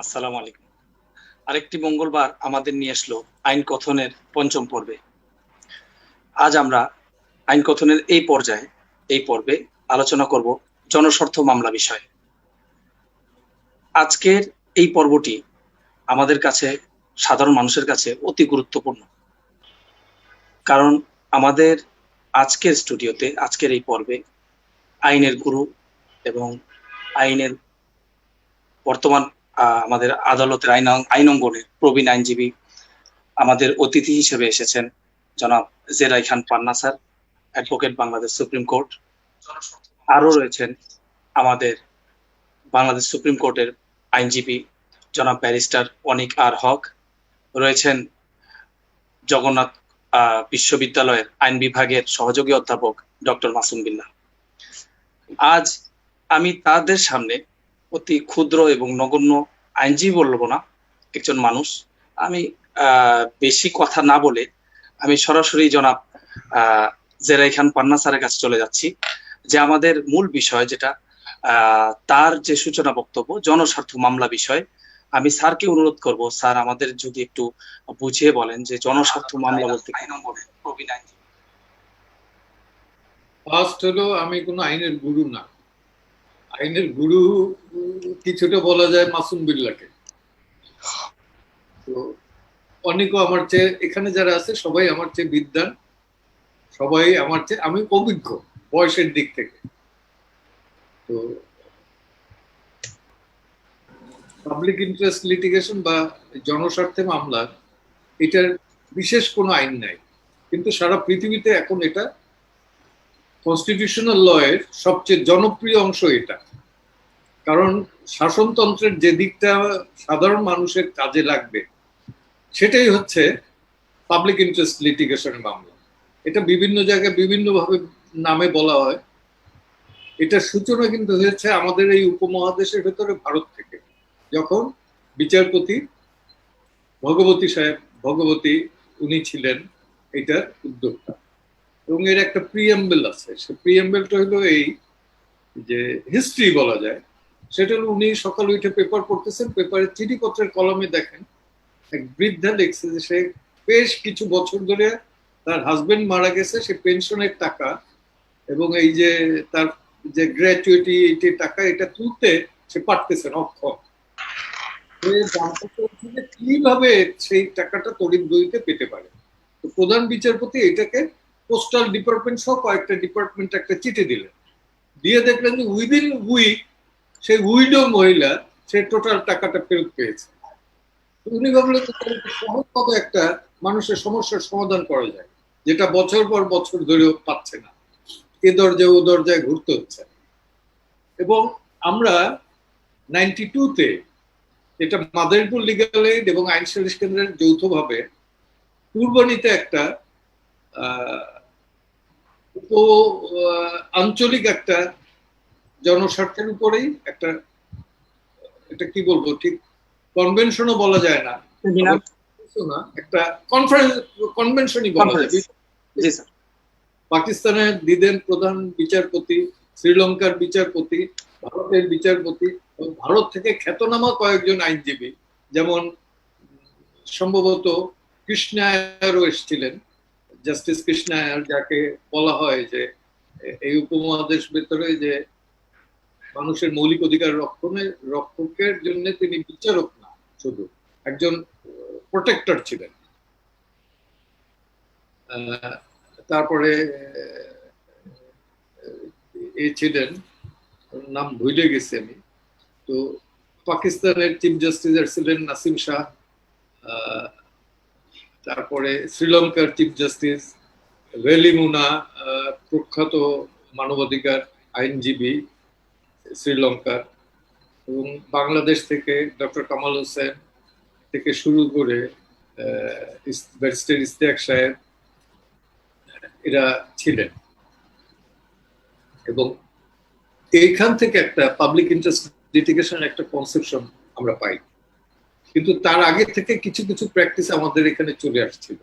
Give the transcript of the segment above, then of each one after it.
আসসালামু আলাইকুম। আরেকটি মঙ্গলবার আমাদের নিয়ে আসলো আইন কথনের পঞ্চম পর্বে। আজ আমরা আইন কথনের এই পর্বে আলোচনা করব জনস্বার্থ মামলা বিষয়ে। আজকের এই পর্বটি আমাদের কাছে, সাধারণ মানুষের কাছে অতি গুরুত্বপূর্ণ। কারণ আমাদের আজকের স্টুডিওতে, আজকের এই পর্বে আইনের গুরু এবং আইনের বর্তমান আমাদের আদালতের আইন অঙ্গনের প্রবীণ আইনজীবী আমাদের অতিথি হিসেবে এসেছেন জনাব জেরাই Khan Panna sir, advocate, Bangladesh supreme court. আরো রয়েছেন আমাদের বাংলাদেশ সুপ্রিম কোর্টের আইনজীবী জনাব ব্যারিস্টার অনিক আর হক, রয়েছেন জগন্নাথ বিশ্ববিদ্যালয়ের আইন বিভাগের সহযোগী অধ্যাপক ডক্টর মাসুম বিল্লাহ। আজ আমি তাদের সামনে অতি ক্ষুদ্র এবং নগণ্য আইনজীবী বলবো না, একজন মানুষ। আমি বেশি কথা না বলে আমি সরাসরি জনাব জেরাই খান পান্না স্যারের কাছে চলে যাচ্ছি, যে আমাদের মূল বিষয় যেটা, তার যে সূচনা বক্তব্য জনস্বার্থ মামলা বিষয়। আমি স্যারকে অনুরোধ করব, স্যার আমাদের যদি একটু বুঝিয়ে বলেন যে জনস্বার্থ মামলা বলতে কি। প্রবীণ আইনজীবী। ফার্স্ট হলো, আমি কোনো আইনের গুরু না। আইনের গুরু কিছুটা বলা যায় মাসুম বিল্লাহকে। তো অনেকও আমার চেয়ে, এখানে যারা আছে সবাই আমার চেয়ে বিদ্বান, সবাই আমার চেয়ে, আমি অভিজ্ঞ বয়সের দিক থেকে। তো পাবলিক ইন্টারেস্ট লিটিগেশন বা জনস্বার্থে মামলা, এটার বিশেষ কোনো আইন নাই, কিন্তু সারা পৃথিবীতে এখন এটা কনস্টিটিউশনাল ল এর সবচেয়ে জনপ্রিয় অংশ এটা। কারণ শাসনতন্ত্রের যে দিকটা সাধারণ মানুষের কাজে লাগবে সেটাই হচ্ছে পাবলিক ইন্টারেস্ট লিটিগেশনের মামলা। এটা বিভিন্ন জায়গায় বিভিন্নভাবে নামে বলা হয়। এটার সূচনা কিন্তু হয়েছে আমাদের এই উপমহাদেশের ভেতরে ভারত থেকে, যখন বিচারপতি ভগবতী উনি ছিলেন এটার উদ্যোক্তা। এবং এর একটা প্রিএম্বেল আছে, সে প্রিএম্বেলটা হলো এই যে হিস্ট্রি বলা যায়। সেটা হলো, উনি সকালে উঠে পেপার পড়তেছেন, পেপারের চিঠিপত্রের কলমে দেখেন এক বৃদ্ধা লিখছে যে সে বেশ কিছু বছর ধরে তার হাজবেন্ড মারা গেছে, সে পেনশনের টাকা এবং এই যে তার যে গ্র্যাচুইটি এই টাকা, এটা তুলতে সে পারতেছেন, অক্ষম। কিভাবে সেই টাকাটা তড়িৎ গতিতে পেতে পারে। তো প্রধান বিচারপতি এটাকে পোস্টাল ডিপার্টমেন্ট সহ কয়েকটা ডিপার্টমেন্ট একটা চিঠি দিলেন, দিয়ে দেখলেন যে উইদিন উইক সেই উইডো মহিলা সে টোটাল টাকাটা ফেরত পেয়েছে। উনি ভাবলেন সহজভাবে একটা মানুষের সমস্যার সমাধান করা যায়, যেটা বছর পর বছর ধরেও পাচ্ছে না, এ দরজায় ও দরজায় ঘুরতে হচ্ছে। এবং আমরা 92-তে এটা মাদারীপুর লিগ্যাল এইড এবং আইন সালিশ কেন্দ্রের যৌথভাবে পূর্বনীতে একটা আঞ্চলিক একটা জনস্বার্থের উপরেই একটা, এটা কি বলবো, ঠিক কনভেনশনও বলা যায় না, একটা কনভেনশনই বলা যায়। পাকিস্তানের দিদেন প্রধান বিচারপতি, শ্রীলঙ্কার বিচারপতি, ভারতের বিচারপতি, ভারত থেকে খ্যাতনামা কয়েকজন আইনজীবী, যেমন সম্ভবত কৃষ্ণায়ারও এসেছিলেন, জাস্টিস কৃষ্ণায়ার, যাকে বলা হয় যে এই উপমহাদেশ ভেতরে যে মানুষের মৌলিক অধিকার রক্ষকের জন্য তিনি বিচারক না, শুধু একজন প্রোটেক্টর ছিলেন। তারপরে ছিলেন, নাম ভুলে গেছি আমি, তো পাকিস্তানের চিফ জাস্টিস ছিলেন নাসিম শাহ। তারপরে শ্রীলঙ্কার চিফ জাস্টিস ভেলিমুনা, প্রখ্যাত মানবাধিকার আইনজীবী শ্রীলঙ্কার। এবং বাংলাদেশ থেকে ডক্টর কামাল হোসেন থেকে শুরু করে ব্যারিস্টার ইশতিয়াক সাহেব, এরা ছিলেন। এবং এইখান থেকে একটা পাবলিক ইন্টারেস্ট লিটিগেশন একটা কনসেপশন আমরা পাই। কিন্তু তার আগে থেকে কিছু কিছু প্র্যাকটিস আমাদের এখানে চলে আসছিল,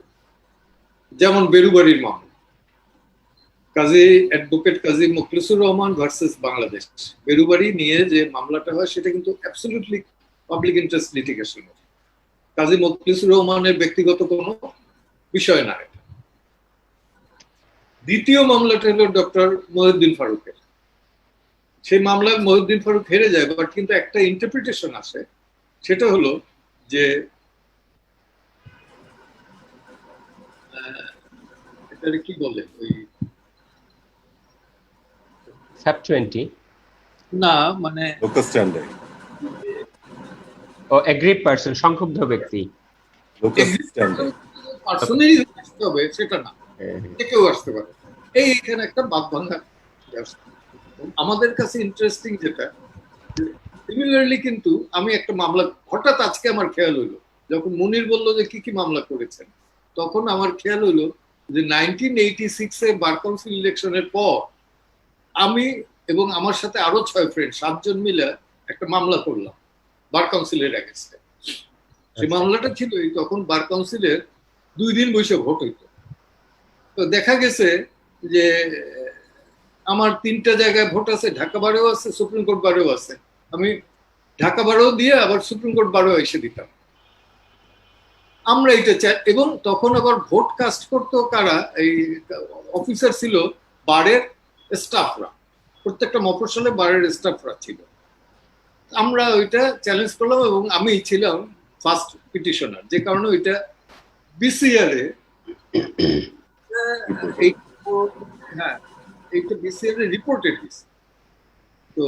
যেমন বেরুবাড়ির মামলা, অ্যাডভোকেট কাজী মুখলিসুর রহমান ভার্সেস বাংলাদেশ। বেরুবাড়ি নিয়ে যে মামলাটা হয় সেটা কিন্তু অ্যাবসলিউটলি পাবলিক ইন্টারেস্ট লিটিগেশন। কাজী মোখলেসুর রহমানের ব্যক্তিগত কোনো বিষয় না এটা। দ্বিতীয় মামলাটা হলো ডক্টর মহিউদ্দিন ফারুকের। সেই মামলায় মহিউদ্দিন ফারুক হেরে যায়, বাট কিন্তু একটা ইন্টারপ্রিটেশন আসে, সেটা হলো যে এটা কি বলে ওই SAP 20 না মানে লোকাস স্ট্যান্ডে ও এগ্রিড পারসন, সংক্ষুব্ধ ব্যক্তি। লোকাস স্ট্যান্ডে পার্সোনালি আসতে হবে সেটা না, কেউ আসতে পারে। এইখানে একটা বাদ ভাঙা আমাদের কাছে ইন্টারেস্টিং যেটা, সিমিলারলি কিন্তু আমি একটা মামলা হঠাৎ আজকে আমার খেয়াল হইলো, যখন মুনির বললো যে কি কি মামলা করেছেন, তখন আমার খেয়াল হইলো যে 1986 বার কাউন্সিল ইলেকশনের পর আমি এবং আমার সাথে আরো 6 ফ্রেন্ড 7 জন মিলে একটা মামলা করলাম বার কাউন্সিলের এগেইনস্টে। সেই মামলাটা ছিল তখন বার কাউন্সিলের 2 দিন বসে ভোট হইতো। তো দেখা গেছে যে আমার 3টা জায়গায় ভোট আছে, ঢাকা বারেও আছে, সুপ্রিম কোর্ট বারেও আছে। আমি ঢাকা বারেও দিয়ে আবার সুপ্রিম কোর্ট বারেও এসে দিতাম। আমরা এটা চাই, এবং তখন আবার ভোট কাস্ট করতো কারা, এই অফিসার ছিল বারের স্টাফরা, প্রত্যেকটা মফস্বলে বারের স্টাফরা ছিল। আমরা ওইটা চ্যালেঞ্জ করলাম এবং আমি ছিলাম ফার্স্ট পিটিশনার, যে কারণে ওইটা বিসিআর এ হ্যাঁ এইটা বিসিআর এ রিপোর্টেড হয়েছে। তো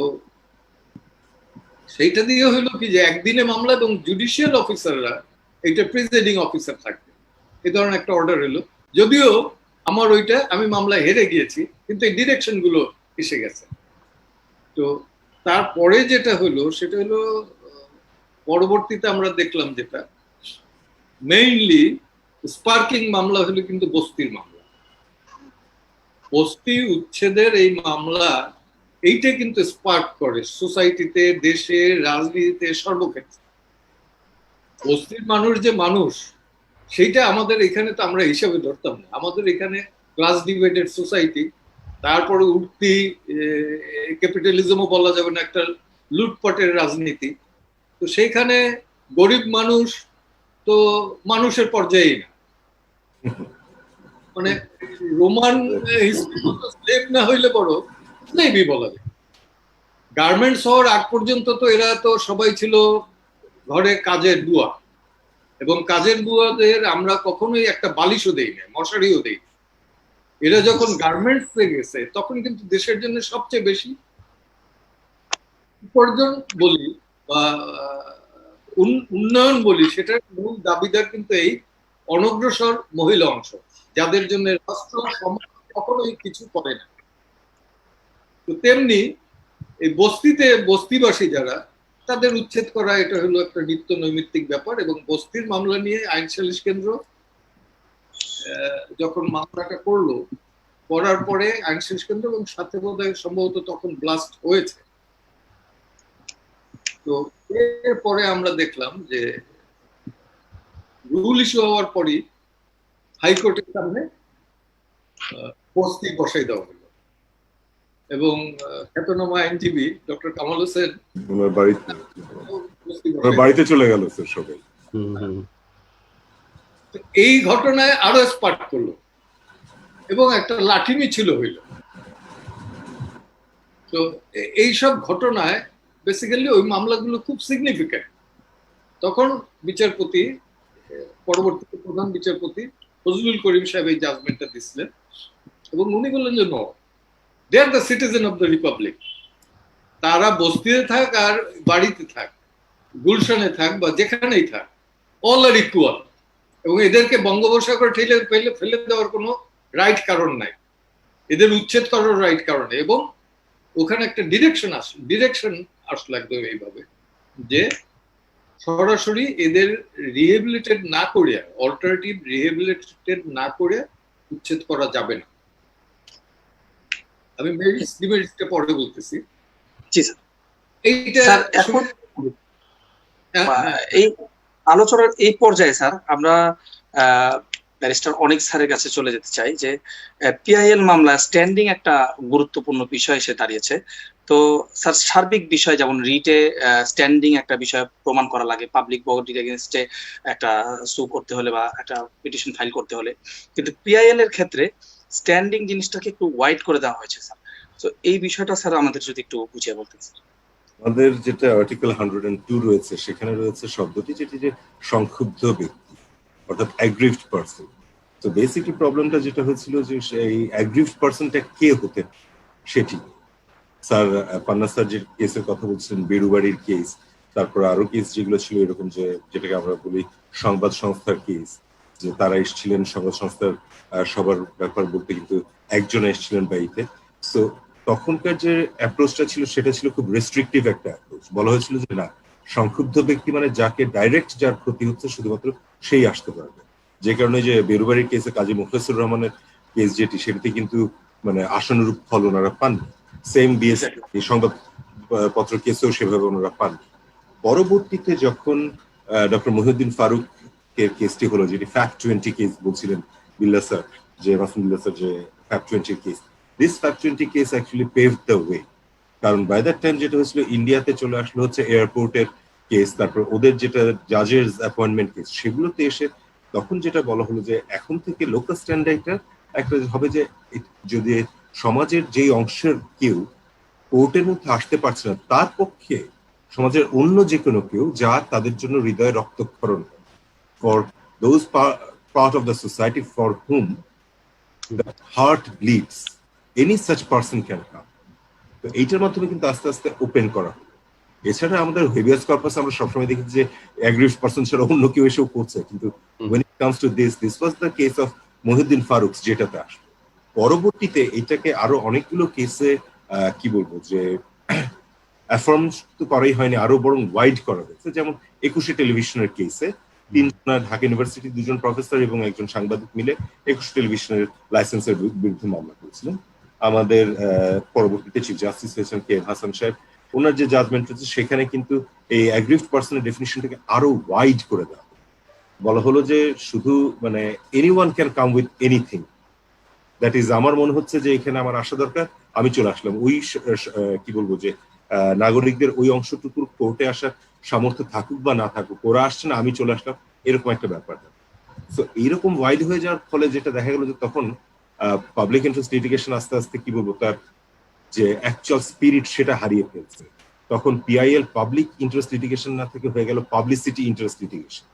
সেইটা দিয়ে হলো কি যে একদিনে মামলা এবং জুডিশিয়াল অফিসাররা এটা প্রিসাইডিং অফিসার থাকবে, এই ধরনের একটা অর্ডার হলো। যদিও আমার ওইটা আমি মামলা হেরে গিয়েছি, কিন্তু এই ডিরেকশন গুলো এসে গেছে। তো তারপরে যেটা হলো সেটা হলো পরবর্তীতে আমরা দেখলাম যেটা মেইনলি স্পার্কিং মামলা হলো কিন্তু বস্তির মামলা। বস্তি উচ্ছেদের এই মামলা এইটা কিন্তু স্পার্ক করে সোসাইটিতে, দেশে, রাজনীতিতে, সর্বক্ষেত্রে। বস্তির মানুষ যে মানুষ সেইটা আমাদের এখানে তো আমরা হিসাবে ধরতাম না। আমাদের এখানে ক্লাস ডিভাইডেড সোসাইটি, তারপরে উঠতি ক্যাপিটালিজমও বলা যাবে না, একটা লুটপাটের রাজনীতি। তো সেইখানে গরিব মানুষ তো মানুষের পর্যায়েই না, মানে রোমান স্লেভ না হইলে বড় স্লেভই বলা যায়। গার্মেন্টস হওয়ার আগ পর্যন্ত তো এরা তো সবাই ছিল ঘরে কাজের বুয়া, এবং কাজের বুয়াদের আমরা কখনোই একটা বালিশও দেই না, মশারিও দেই না। এরা যখন গার্মেন্টস এ গেছে তখন কিন্তু দেশের জন্য সবচেয়ে বেশি উপার্জন বলি বা উন্নয়ন বলি, সেটার মূল দাবিদার কিন্তু এই অনগ্রসর মহিলা অংশ, যাদের জন্য রাষ্ট্র সমাজ কখনোই কিছু করে না। তো তেমনি এই বস্তিবাসী যারা, তাদের উচ্ছেদ করা এটা হলো একটা নিত্য নৈমিত্তিক ব্যাপার। এবং বস্তির মামলা নিয়ে আইন সালিশ কেন্দ্র যখন মামলাটা করার পরে আইন সালিশ কেন্দ্র এবং সাথে বোধহয় সম্ভবত তখন ব্লাস্ট হয়েছে। তো এরপরে আমরা দেখলাম যে রুল ইস্যু হওয়ার পরই হাইকোর্টের সামনে বস্তি বসাই দেওয়া হলো, এবং খ্যাতনামা আইনজীবী ডক্টর কামাল হোসেন বাড়িতে চলে গেল স্যার সবাই। এই ঘটনায় আরো স্পার্ক করলো এবং একটা লাঠি মিছিল হইল। তো এইসব ঘটনায় বেসিক্যালি ওই মামলাগুলো খুব সিগনিফিক্যান্ট। তখন বিচারপতি, পরবর্তীতে প্রধান বিচারপতি ফজলুল করিম সাহেব এই জাজমেন্টটা দিছিলেন, এবং উনি বললেন যে no, they are the citizen of the republic. তারা বস্তিতে থাক আর বাড়িতে থাক, গুলশানে থাক বা যেখানেই থাক, অল আর ইকুয়াল, এবং এদেরকে বঙ্গোপসাগরে ফেলে দেওয়ার কোনো রাইট কারণ নাই, এদের উচ্ছেদ করার রাইট কারণে। এবং ওখানে একটা ডিরেকশন আসলো একদম এইভাবে যে সরাসরি এদের রিহেবিলিটেড না করে, অল্টারনেটিভ রিহেবিলিটেড না করে উচ্ছেদ করা যাবে না। আমি মেরিটসটা পরে বলতেছি। এইটা এখন এই আলোচনার এই পর্যায়ে স্যার আমরা ব্যারিস্টার অনেক স্যারের কাছে চলে যেতে চাই যে পিআইএল মামলা স্ট্যান্ডিং একটা গুরুত্বপূর্ণ বিষয় এসে দাঁড়িয়েছে। তো স্যার, সার্বিক বিষয় যেমন রিটে স্ট্যান্ডিং একটা বিষয় প্রমাণ করা লাগে, পাবলিক বডির এগেনস্টে একটা সু করতে হলে বা একটা পিটিশন ফাইল করতে হলে, কিন্তু পিআইএল এর ক্ষেত্রে স্ট্যান্ডিং জিনিসটাকে একটু ওয়াইড করে দেওয়া হয়েছে স্যার। তো এই বিষয়টা স্যার আমাদের যদি একটু বুঝিয়ে বলতেন স্যার। আমাদের যেটা আর্টিকেল 102 রয়েছে, সেখানে রয়েছে শব্দটি যেটি যে সংক্ষুব্ধ ব্যক্তি, অর্থাৎ অ্যাগ্রিভড পার্সন। তো বেসিকলি প্রবলেমটা যেটা হয়েছিল যে সেই অ্যাগ্রিভড পার্সনটা কে হতে, সেটি স্যার পান্না স্যার যে কেসের কথা বলছিলেন, বেরুবাড়ির কেস, তারপর আরো কেস যেগুলো ছিল এরকম যে যেটাকে আমরা বলি সংবাদ সংস্থার কেস, যে তারা এসেছিলেন সংবাদ সংস্থার সবার ব্যাপার বলতে, কিন্তু একজন এসেছিলেন বাড়িতে। তো তখনকার যে অ্যাপ্রোচটা ছিল সেটা ছিল খুব রেস্ট্রিকটিভ একটা অ্যাপ্রোচ। বলা হয়েছিল যে না, সংক্ষুব্ধ ব্যক্তি মানে যাকে ডাইরেক্ট যার ক্ষতি হচ্ছে শুধুমাত্র সেই আসতে পারবে। যে কারণে যে বেরুবাড়ির কেসে কাজী মুখলেসুর রহমানের কেস যেটি, সেটিতে কিন্তু মানে আশানুরূপ ফল ওনারা পাননি। সেম বিএস সংবাদপত্র কেসেও সেভাবে ওনারা পাননি। পরবর্তীতে যখন ডক্টর মহিউদ্দিন ফারুকের কেসটি হলো, যেটি ফ্যাক্ট 20 কেস বলছিলেন বিল্লা স্যার, যে মাসুম বিল্লা স্যার, যে fact 20 case, this fact 20 case actually paved the way. কারণ বাই দ্যাট টাইম যেটা হয়েছিল, ইন্ডিয়াতে চলে আসলো হচ্ছে এয়ারপোর্টের কেস, তারপর ওদের যেটা জাজের অ্যাপয়েন্টমেন্ট কেস, সেগুলোতে এসে তখন যেটা বলা হলো যে এখন থেকে লোকাল স্ট্যান্ডার্ডটা একটা হবে যে যদি সমাজের যেই অংশের কেউ কোর্টের মধ্যে আসতে পারছে না, তার পক্ষে সমাজের অন্য যে কোনো কেউ যা তাদের জন্য হৃদয়ে রক্তক্ষরণ, for those part of the society for whom the heart bleeds, any such person can come. তো এইটার মাধ্যমে কিন্তু আস্তে আস্তে ওপেন করা হলো। এছাড়া আমাদের হেভিয়াস কর্পাস আমরা সবসময় দেখি যে অ্যাগ্রিভড পার্সন ছাড়া অন্য কেউ এসেও করছে, কিন্তু when it comes to this was the case of Mohiuddin Faruk, যেটাতে আসলো। পরবর্তীতে এটাকে আরো অনেকগুলো কেসে কি বলবো যে অ্যাফার্ম তো করাই হয়নি, আরো বরং ওয়াইড করা হয়েছে। যেমন 21 টেলিভিশনের কেসে ঢাকা ইউনিভার্সিটির 2জন প্রফেসর এবং একজন সাংবাদিক মিলে 21 টেলিভিশনের লাইসেন্সের বিরুদ্ধে মামলা করেছিলেন। আমাদের পরবর্তীতে চিফ জাস্টিস হয়েছেন কে হাসান সাহেব, ওনার যে জাজমেন্ট হচ্ছে সেখানে কিন্তু এই অ্যাগ্রিভড পার্সনের ডেফিনিশনটাকে আরো ওয়াইড করে দেওয়া বলা হলো যে শুধু মানে anyone can come with anything. That is, আমার মনে হচ্ছে যে এখানে আমার আসা দরকার, আমি চলে আসলাম। ওই কি বলবো যে নাগরিকদের ওই অংশটুকুর কোর্টে আসার সামর্থ্য থাকুক বা না থাকুক, ওরা আসছে না, আমি চলে আসলাম, এরকম একটা ব্যাপার। তো এইরকম ওয়াইড হয়ে যাওয়ার ফলে যেটা দেখা গেল যে তখন পাবলিক ইন্টারেস্ট লিটিগেশন আস্তে আস্তে কি বলবো তার যে অ্যাকচুয়াল স্পিরিট সেটা হারিয়ে ফেলছে। তখন পিআইএল পাবলিক ইন্টারেস্ট লিটিগেশন না থেকে হয়ে গেল পাবলিসিটি ইন্টারেস্ট লিটিগেশন।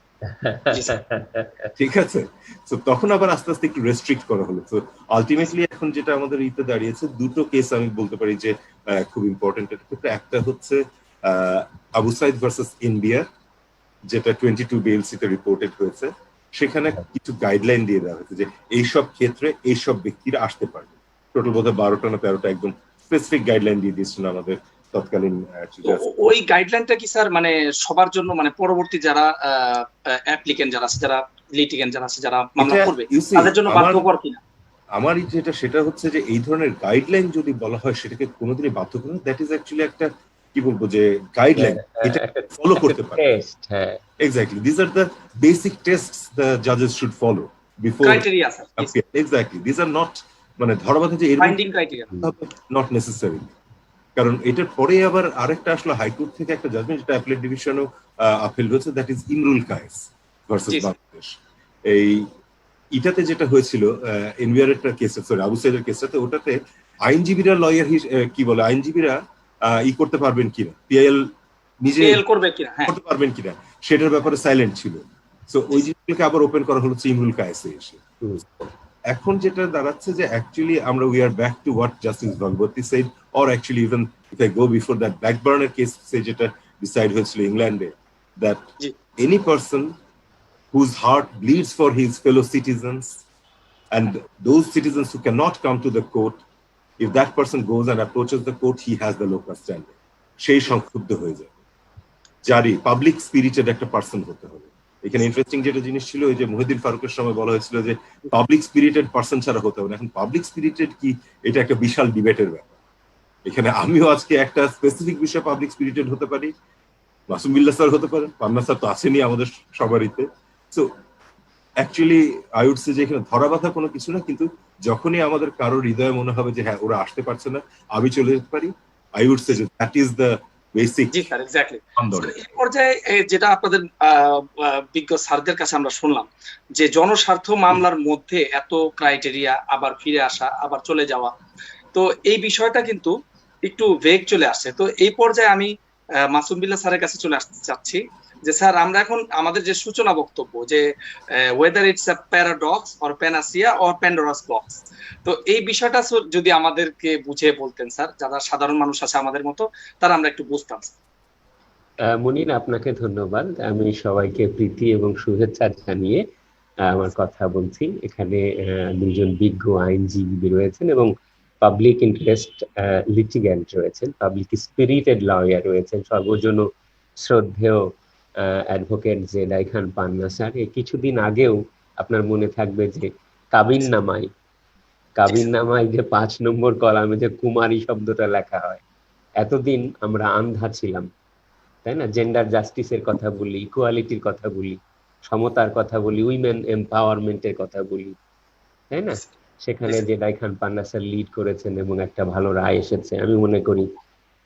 ঠিক আছে, তো তখন আবার আস্তে আস্তে একটু রেস্ট্রিক্ট করা হলো। তো আলটিমেটলি এখন যেটা আমাদের ইতে দাঁড়িয়েছে, দুটো কেস আমি বলতে পারি যে খুব ইম্পর্টেন্ট। একটা হচ্ছে আবু সাইদ ভার্সেস ইন্ডিয়া, যেটা 22 বিএলসি তে রিপোর্টেড হয়েছে। সেখানে কিছু গাইডলাইন দিয়ে দেওয়া হয়েছে যে এইসব ক্ষেত্রে এইসব ব্যক্তিরা আসতে পারবে। টোটাল বোধহয় 12টা না 13টা একদম স্পেসিফিক গাইডলাইন দিয়ে দিয়েছিল আমাদের তৎকালীন। ওই গাইডলাইনটা কি স্যার মানে সবার জন্য, মানে পরবর্তী যারা অ্যাপ্লিকেন্ট যারা আছে, যারা লিটিগেন্ট যারা আছে, যারা মামলা করবে, তাদের জন্য বাধ্যকর কিনা? আমার যেটা সেটা হচ্ছে যে এই ধরনের গাইডলাইন যদি বলা হয় সেটাকে কোনোদিনই বাধ্যকর না। দ্যাট ইজ অ্যাকচুয়ালি একটা কি বলবো যে গাইডলাইন, এটা ফলো করতে পারে। Exactly, this are the basic tests the জাজেস should follow before criteria sir. Exactly, this are not মানে ধরা বাঁধা যে ফাইন্ডিং ক্রাইটেরিয়া, নট নেসেসারি। কারণ এটার পরে আবার আরেকটা আসলো হাইকোর্ট থেকে একটা জাজমেন্ট, যেটা অ্যাপিলেট ডিভিশনও আপিল হয়েছে, that is Imrul Kayes versus Bangladesh. এই এটাতে যেটা হয়েছিল এনভিআর এর কেসে, সরি আবু সাইদের কেসটাতে, ওটাতে আইনজীবীরা লয়ার কি বলে আইনজীবীরা করতে পারবেন কিনা, পিআইএল নিজে করবে কিনা, করতে পারবেন কিনা সেটার ব্যাপারে সাইলেন্ট ছিল। সো ওই জিনিসগুলোকে আবার ওপেন করা হলো ইমরুল কায়েসে এসে। এখন যেটা দাঁড়াচ্ছে যে অ্যাকচুয়ালি আমরা we are back to what justice Bhagwati said, or actually even if I go before that ব্ল্যাকবার্নের কেস যেটা ডিসাইড হয়েছিল ইংল্যান্ডে, that any person whose heart bleeds for his fellow citizens and those citizens who cannot come to the court, if that person goes and approaches the court, he has the local standing. সেই সংক্ষুব্ধ হয়ে যায়, যারই public spirited একটা person হতে হবে। এখানে interesting যেটা জিনিস ছিল, ওই যে মহিউদ্দিন ফারুকের সময় বলা হয়েছিল যে পাবলিক স্পিরিটেড পার্সন ছাড়া হতে হবে না। এখন পাবলিক স্পিরিটেড কি, এটা একটা বিশাল ডিবেটের ব্যাপার। এখানে আমিও আজকে একটা স্পেসিফিক বিষয়ে পাবলিক স্পিরিটেড হতে পারি, মাসুম বিল্লাহ স্যার হতে পারেন, পান্না স্যার তো আসেনি আমাদের সবারইতে। So actually I would say যে এখানে ধরা বাঁধা কোনো কিছু না, কিন্তু যখনই আমাদের কারোর হৃদয়ে মনে হবে যে হ্যাঁ ওরা আসতে পারছে না, আমি চলে যেতে পারি, আই উড সে যে that is the basic. G sir, exactly. এই পর্যায়ে যেটা আপনাদের বিজ্ঞ স্যারদের কাছে আমরা শুনলাম যে জনস্বার্থ মামলার মধ্যে এত ক্রাইটেরিয়া, আবার ফিরে আসা, আবার চলে যাওয়া, তো এই বিষয়টা কিন্তু একটু ভেগ চলে আসছে। তো এই পর্যায়ে আমি মাসুম বিল্লাহ স্যারের কাছে চলে আসতে চাচ্ছি যে স্যার, আমরা এখন আমাদের যে সূচনা বক্তব্য যে whether it's a paradox or panacea or Pandora's box, তো এই বিষয়টা যদি আমাদেরকে বুঝিয়ে বলতেন স্যার, যারা সাধারণ মানুষ আছে আমাদের মতো, তারা আমরা একটু বুঝতাম। মুনির, আপনাকে ধন্যবাদ। আমি সবাইকে প্রীতি এবং শুভেচ্ছা জানিয়ে আমার কথা বলছি। এখানে দুজন বিজ্ঞ আইনজীবী রয়েছেন এবং পাবলিক ইন্টারেস্ট লিটিগ্যান্ট রয়েছেন, পাবলিক স্পিরিটেড লয়ার রয়েছেন, সর্বজন শ্রদ্ধেয় অ্যাডভোকেট জেদাই খান পান্না স্যার। এই কিছুদিন আগেও আপনার মনে থাকবে যে কাবিননামায় যে 5 নম্বর কলামে যে কুমারী শব্দটা লেখা হয়, এতদিন আমরা আন্ধা ছিলাম, তাই না? জেন্ডার জাস্টিসের কথা বলি, ইকুয়ালিটির কথা বলি, সমতার কথা বলি, উইমেন এম্পাওয়ারমেন্টের কথা বলি, তাই না? সেখানে জেদাই খান পান্না স্যার লিড করেছেন এবং একটা ভালো রায় এসেছে। আমি মনে করি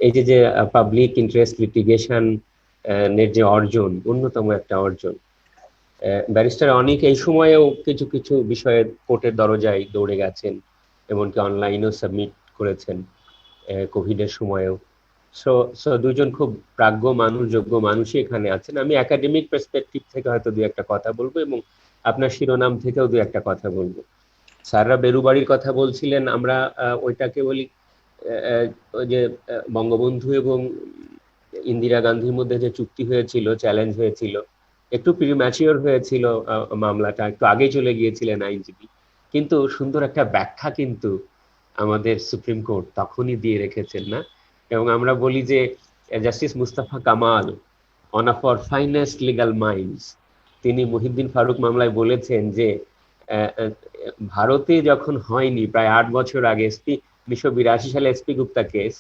এই যে পাবলিক ইন্টারেস্ট লিটিগেশন এর যে অর্জন, অন্যতম একটা অর্জন। ব্যারিস্টার অনেক এই সময়েও কিছু কিছু বিষয়ে কোর্টের দরজায় দৌড়ে গেছেন, এমনকি অনলাইনেও সাবমিট করেছেন কোভিডের সময়েও। সো দুজন খুব প্রাজ্ঞ মানুষ, যোগ্য মানুষই এখানে আছেন। আমি একাডেমিক পার্সপেক্টিভ থেকে হয়তো 2-1 কথা বলবো এবং আপনার শিরোনাম থেকেও 2-1 কথা বলবো। স্যাররা বেরুবাড়ির কথা বলছিলেন, আমরা ওইটাকে বলি ওই যে বঙ্গবন্ধু এবং ইন্দিরা গান্ধীর মধ্যে যে চুক্তি হয়েছিল, চ্যালেঞ্জ হয়েছিল, একটু প্রিম্যাচিওর হয়েছিল মামলাটা, একটু আগে চলে গিয়েছিলেন আইনজীবী, কিন্তু সুন্দর একটা ব্যাখ্যা কিন্তু আমাদের সুপ্রিম কোর্ট তখনই দিয়ে রেখেছেন না। এবং আমরা বলি যে justice Mustafa Kamal, one of our finest legal minds, তিনি মহিউদ্দিন ফারুক মামলায় বলেছেন যে ভারতে যখন হয়নি প্রায় 8 বছর আগে 1982 সালে এসপি গুপ্তা কেস,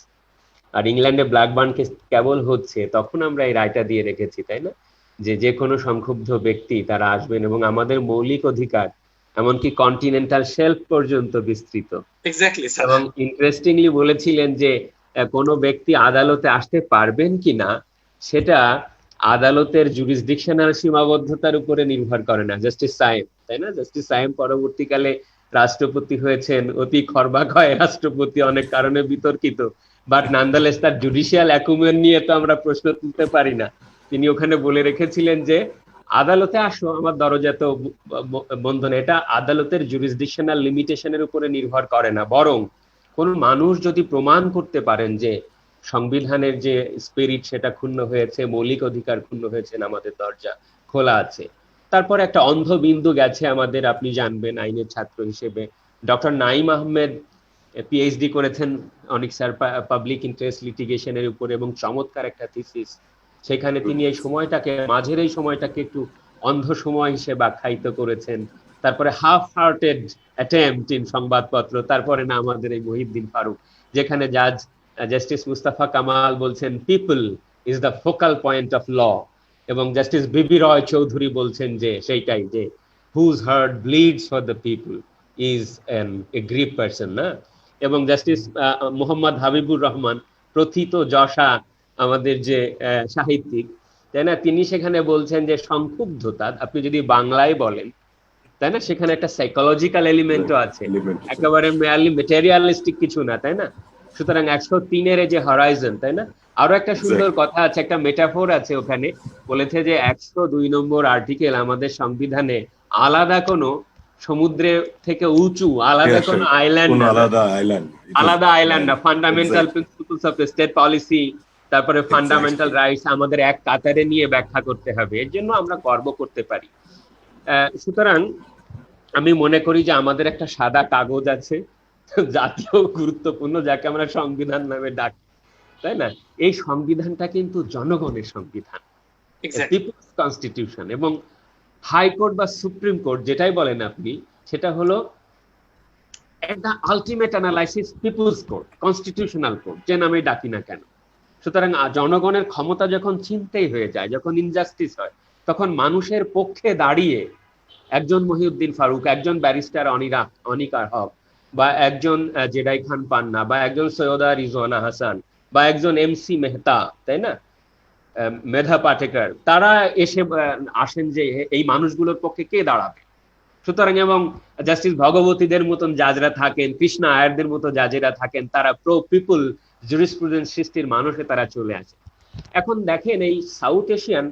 আর ইংল্যান্ডে ব্ল্যাকবার্ন কেস কেবল হচ্ছে, তখন আমরা এই রায়টা দিয়ে রেখেছি, তাই না? যে কোনো সংক্ষুব্ধ ব্যক্তি তারা আসবেন এবং আমাদের মৌলিক অধিকার এমনকি কন্টিনেন্টাল শেলফ পর্যন্ত বিস্তৃত। এবং ইন্টারেস্টিংলি বলেছিলেন যে কোনো ব্যক্তি আদালতে আসতে পারবেন কিনা সেটা আদালতের জুরিসডিকশনাল সীমাবদ্ধতার উপরে নির্ভর করে না। জাস্টিস সায়েম, তাই না? জাস্টিস সায়েম পরবর্তীকালে রাষ্ট্রপতি হয়েছেন, অতি খর্বাক্ষয় রাষ্ট্রপতি, অনেক কারণে বিতর্কিত, বাট নানদালেস তার জুডিশিয়াল অ্যাকুমেন নিয়ে তো আমরা প্রশ্ন তুলতে পারি না। তিনি ওখানে বলে রেখেছিলেন যে আদালতে আসো, আমার দরজা তো বন্ধ না। এটা আদালতের জুরিসডিকশনাল লিমিটেশনের উপরে নির্ভর করে না, বরং কোন মানুষ যদি প্রমাণ করতে পারেন যে সংবিধানের যে স্পিরিট সেটা ক্ষুণ্ণ হয়েছে, মৌলিক অধিকার ক্ষুণ্ণ হয়েছে, আমাদের দরজা খোলা আছে। তারপর একটা অন্ধ বিন্দু গেছে আমাদের, আপনি জানবেন আইনের ছাত্র হিসেবে, ডক্টর নাইম আহমেদ পিএইচডি করেছেন অনেক স্যার পাবলিক ইন্টারেস্ট লিটিগেশনের উপর, এবং চমৎকার একটা থিসিস। সেখানে তিনি এই সময়টাকে, মাঝের এই সময়টাকে একটু অন্ধ সময় হিসেবে আখ্যায়িত করেছেন। তারপরে হাফ হার্টেড অ্যাটেম্পট ইন সংবাদপত্র, তারপরে না আমাদের এই মহিউদ্দিন ফারুক, যেখানে জাস্টিস মুস্তাফা কামাল বলছেন people is the focal point of law, এবং জাস্টিস বিবি রয় চৌধুরী বলছেন যে সেইটাই, যে whose heart bleeds for the people is an aggrieve person, না? এবং জাস্টিস মোহাম্মদ হাবিবুর রহমান, প্রথিত যশা আমাদের যে সাহিত্যিক, তাই না, তিনি সেখানে বলছেন যে সংক্ষুব্ধতা আপনি যদি বাংলায় বলেন, তাই না, সেখানে একটা সাইকোলজিক্যাল এলিমেন্টও আছে, একেবারে মেয়ারলি ম্যাটেরিয়ালিস্টিক কিছু না, তাই না? সুতরাং 103-এর যে হরাইজন, তাই না? আরো একটা সুন্দর কথা আছে, একটা মেটাফোর আছে ওখানে, বলেছে যে 102 নম্বর আর্টিকেল আমাদের সংবিধানে আলাদা কোনো সমুদ্রের থেকে উঁচু আলাদা কোনো আলাদা আইল্যান্ড না, fundamental principles of state policy, তারপরে ফান্ডামেন্টাল রাইটস আমাদের এক কাতারে নিয়ে ব্যাখ্যা করতে হবে, এর জন্য আমরা গর্ব করতে পারি। সুতরাং আমি মনে করি যে আমাদের একটা সাদা কাগজ আছে, জাতীয় গুরুত্বপূর্ণ, যাকে আমরা সংবিধান নামে ডাকি, তাই না? এই সংবিধানটা কিন্তু জনগণের সংবিধান, পিপলস কনস্টিটিউশন, এবং হাইকোর্ট বা সুপ্রিম কোর্ট যেটাই বলেন আপনি, সেটা হলো একটা ultimate analysis people's court, constitutional court, যে নামে ডাকি না কেন। সুতরাং জনগণের ক্ষমতা যখন ছিনতেই হয়ে যায়, যখন ইনজাস্টিস হয়, তখন মানুষের পক্ষে দাঁড়িয়ে একজন মহিউদ্দিন ফারুক, একজন ব্যারিস্টার অনিকার হক, বা একজন জেডাই খান পান্না, বা একজন সৈয়দা রিজওয়ানা হাসান, বা একজন MC মেহতা, তাই না, মেধা পাটেকর, তারা এসে আসেন যে এই মানুষগুলোর পক্ষে কে দাঁড়াবে। সুতরাং এবং জাস্টিস ভগবতীদের মতন জাজরা থাকেন, কৃষ্ণা আয়ারদের মতো জাজেরা থাকেন, তারা প্রো পিপল জুরিসপ্রুডেন্স সৃষ্টির মানুষে তারা চলে আসে। এখন দেখেন এই সাউথ এশিয়ান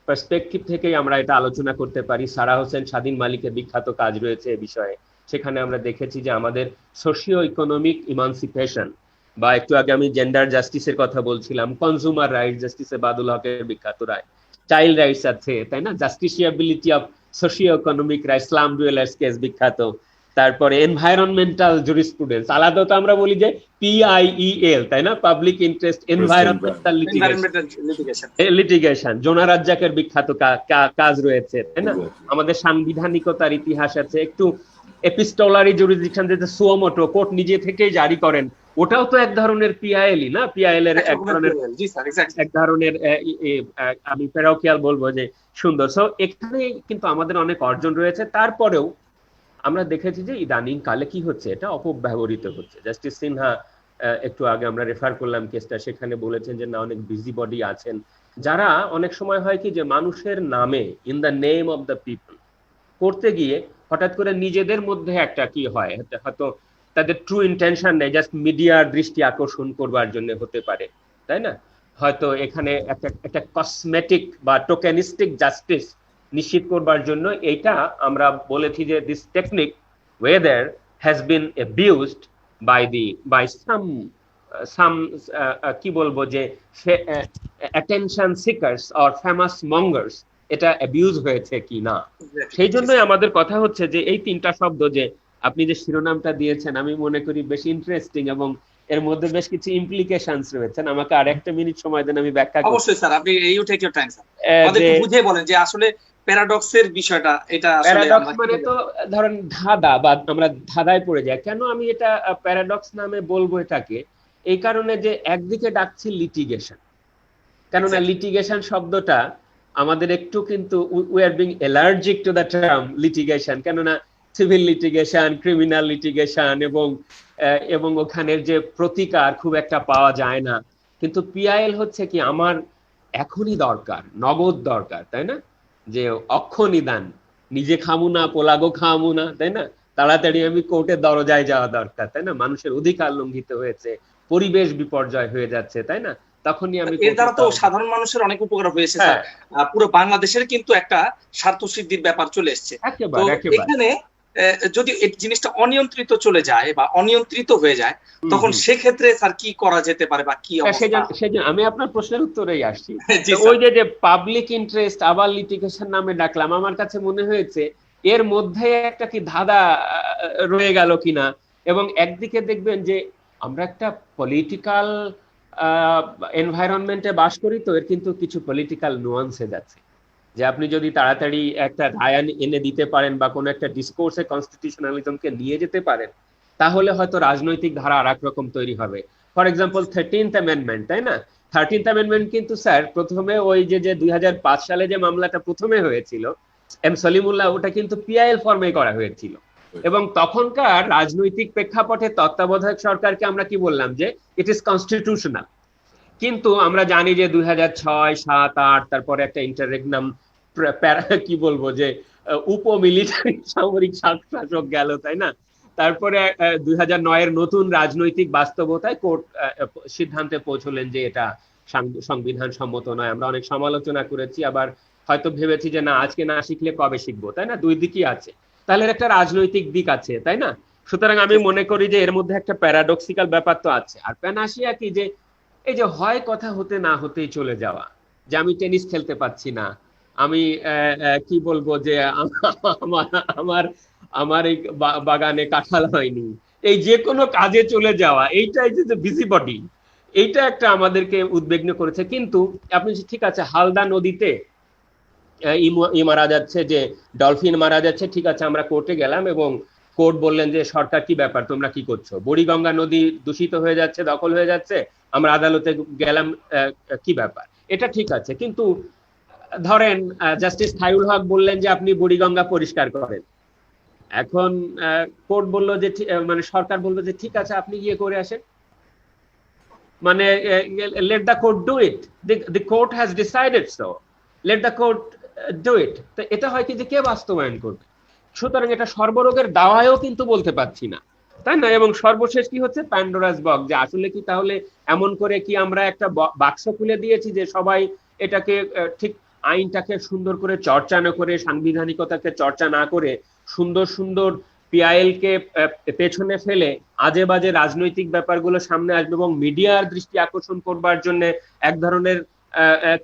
পার্সপেক্টিভ থেকেই আমরা এটা আলোচনা করতে পারি। সারা হোসেন স্বাধীন মালিকের বিখ্যাত কাজ রয়েছে এ বিষয়ে। সেখানে আমরা দেখেছি যে আমাদের সোশিও ইকোনমিক ইমানসিপেশন, বা একটু আগে আমি জেন্ডার জাস্টিসের কথা বলছিলাম, কনজিউমার রাইটস জাস্টিসে বাদুল হকের বিখ্যাত রায়, চাইল্ড রাইটস আছে, তাই না, justiciability of socio economic rights, slum dwellers case বিখ্যাত, তারপরে এনভায়রনমেন্টাল জুরিসপ্রুডেন্স, আলাদা তো আমরা বলি যে PIEL, তাই না, পাবলিক ইন্টারেস্ট এনভায়রনমেন্টাল লিটিগেশন, জোনা রাজ্জাকের বিখ্যাত কাজ রয়েছে, তাই না। আমাদের সাংবিধানিকতার ইতিহাস আছে, একটু এপিস্টোলারি জুরিসডিকশন, যেটা সুয়োমোটো কোর্ট নিজে থেকেই জারি করেন, ওটাও তো এক ধরনের PIL-ই না, PIL এর এক ধরনের আমি প্যারাকিয়াল বলবো যে সুন্দর। সো এখানে কিন্তু আমাদের অনেক অর্জন রয়েছে। তারপরেও আমরা দেখেছি যে ইদানিং কালে কি হচ্ছে, এটা অপব্যবহৃত হচ্ছে। জাস্টিস সিনহা একটু আগে আমরা রেফার করলাম কেসটা, সেখানে বলেছেন যে না, অনেক বিজি বডি আছেন যারা অনেক সময় হয় কি যে মানুষের নামে, in the name of the people করতে গিয়ে হঠাৎ করে নিজেদের মধ্যে একটা কি হয়, হয়তো তাদের ট্রু ইন্টেনশন নেই, জাস্ট মিডিয়ার দৃষ্টি আকর্ষণ করবার জন্য হতে পারে, তাই না। হয়তো এখানে একটা কসমেটিক বা টোকেনিস্টিক জাস্টিস নিশ্চিত করবার জন্য এইটা আমরা বলেছি যে this technique whether has been abused by some কি বলবো যে attention seekers or famous mongers, এটা অ্যাবিউজ হয়েছে কি না। সেই জন্যই আমাদের কথা হচ্ছে যে এই তিনটা শব্দ যে আপনি যে শিরোনামটা দিয়েছেন, আমি মনে করি বেশ ইন্টারেস্টিং এবং এর মধ্যে বেশ কিছু ইমপ্লিকেশনস রয়েছে। আমাকে আর একটা মিনিট সময় দেন, আমি ব্যাখ্যা করব। অবশ্যই স্যার, আপনি you take your time sir, আমাদের বুঝিয়ে বলেন যে আসলে প্যারাডক্সের বিষয়টা। এটা আসলে প্যারাডক্স মানে তো ধরেন ধাঁধা, বা আমরা ধাঁধায় পড়ে যাই। কেন আমি এটা প্যারাডক্স নামে বলবো এটাকে, এই কারণে যে একদিকে ডাকছি লিটিগেশন, কেননা লিটিগেশন শব্দটা আমাদের একটু কিন্তু we are being allergic to the term litigation, কেননা সিভিল লিটিগেশন, ক্রিমিনাল লিটিগেশন এবং ওখানের যে প্রতিকার খুব একটা পাওয়া যায় না। কিন্তু PIL হচ্ছে কি, আমার এখনই দরকার, নগদ দরকার, তাই না, যে অক্ষ নিদান, নিজে খামু না পোলাগো খামু না, তাই না, তাড়াতাড়ি আমি কোর্টের দরজায় যাওয়া দরকার, তাই না, মানুষের অধিকার লঙ্ঘিত হয়েছে, পরিবেশ বিপর্যয় হয়ে যাচ্ছে, তাই না, তখনই আমি। এর দ্বারা তো সাধারণ মানুষের অনেক উপকার হয়েছে স্যার, পুরো বাংলাদেশের কিন্তু একটা স্বার্থ সিদ্ধির ব্যাপার চলে এসেছে। এখানে যদি এই জিনিসটা অনিয়ন্ত্রিত চলে যায় বা অনিয়ন্ত্রিত হয়ে যায়, তখন সেক্ষেত্রে স্যার কি করা যেতে পারে বা কি অবস্থা? সেজন্য আমি আপনার প্রশ্নের উত্তরেই আসছি। ওই যে পাবলিক ইন্টারেস্ট আবার লিটিগেশন নামে ডাকলাম, আমার কাছে মনে হয়েছে এর মধ্যে একটা কি ধাঁধা রয়ে গেল কিনা। এবং একদিকে দেখবেন যে আমরা একটা পলিটিক্যাল এনভায়রনমেন্টে বাস করি, তো এর কিন্তু কিছু পলিটিক্যাল নুয়ান্সে যাচ্ছে, যে আপনি যদি তাড়াতাড়ি একটা রায় এনে দিতে পারেন বা কোনো একটা ডিসকোর্সে কনস্টিটিউশনালিজমকে নিয়ে যেতে পারেন, তাহলে হয়তো রাজনৈতিক ধারা আর এক রকম তৈরি হবে। ফর এক্সাম্পল 13th অ্যামেন্ডমেন্ট, তাই না, 13th অ্যামেন্ডমেন্ট কিন্তু স্যার প্রথমে ওই যে 2005 সালে যে মামলাটা প্রথমে হয়েছিল M সলিমুল্লাহ, ওটা কিন্তু PIL ফর্মে করা হয়েছিল। এবং তখনকার রাজনৈতিক প্রেক্ষাপটে তত্ত্বাবধায়ক সরকারকে আমরা কি বললাম যে ইট ইজ কনস্টিটিউশনাল। কিন্তু আমরা জানি যে 2006, 7, 8 তারপরে একটা ইন্টাররেগনাম কি বলবো যে উপমিলিটারি সামরিক শাসক গেল, তাই না। তারপরে 2009-এর নতুন রাজনৈতিক বাস্তবতায় কোর্ট সিদ্ধান্তে পৌঁছলেন যে এটা সংবিধান সম্মত নয়। আমরা অনেক সমালোচনা করেছি, আবার হয়তো ভেবেছি যে না, আজকে না শিখলে কবে শিখবো, তাই না, দুই দিকই আছে। তাহলে একটা রাজনৈতিক দিক আছে, তাই না। সুতরাং আমি মনে করি যে এর মধ্যে একটা প্যারাডক্সিক্যাল ব্যাপার তো আছে। আর প্যানাসিয়া কি, যে এই যে হয় কথা হতে না হতেই চলে যাওয়া, যে আমি টেনিস খেলতে পাচ্ছি না, আমি কি বলবো যে আমার এই বাগানে কাঁঠাল হয়নি, এই যে কোনো কাজে চলে যাওয়া, এইটাই যে বিজি বডি, এইটা একটা আমাদেরকে উদ্বিগ্ন করেছে। কিন্তু আপনি ঠিক আছে, হালদা নদীতে মারা যাচ্ছে, যে ডলফিন মারা যাচ্ছে, ঠিক আছে, আমরা কোর্টে গেলাম এবং কোর্ট বললেন যে সরকার কি ব্যাপার, তোমরা কি করছো, বুড়িগঙ্গা নদী দূষিত হয়ে যাচ্ছে, দখল হয়ে যাচ্ছে, আমরা আদালতে গেলাম, কি ব্যাপার, এটা ঠিক আছে। কিন্তু ধরেন জাস্টিস খায়রুল হক বললেন যে আপনি বুড়িগঙ্গা পরিষ্কার করেন, এখন কোর্ট বললো যে মানে সরকার বললো যে ঠিক আছে আপনি গিয়ে করে আসেন, মানে let the court do it, the court has decided so, let the court do it। তো এটা হয় কি যে কে বাস্তবায়ন করবে? সুতরাং এটা সর্বরোগের দাওয়ায়ও কিন্তু বলতে পারছি না, তাই না? এবং সর্বশেষ কি হচ্ছে, প্যান্ডোরাস বক্স, যে আসলে কি তাহলে এমন করে কি আমরা একটা বাক্স খুলে দিয়েছি যে সবাই এটাকে ঠিক আইনটাকে সুন্দর করে চর্চা না করে, সাংবিধানিকতাকে চর্চা না করে, সুন্দর সুন্দর পিআইএল কে পেছনে ফেলে আজে বাজে রাজনৈতিক ব্যাপারগুলো সামনে আসবে এবং মিডিয়ার দৃষ্টি আকর্ষণ করবার জন্য এক ধরনের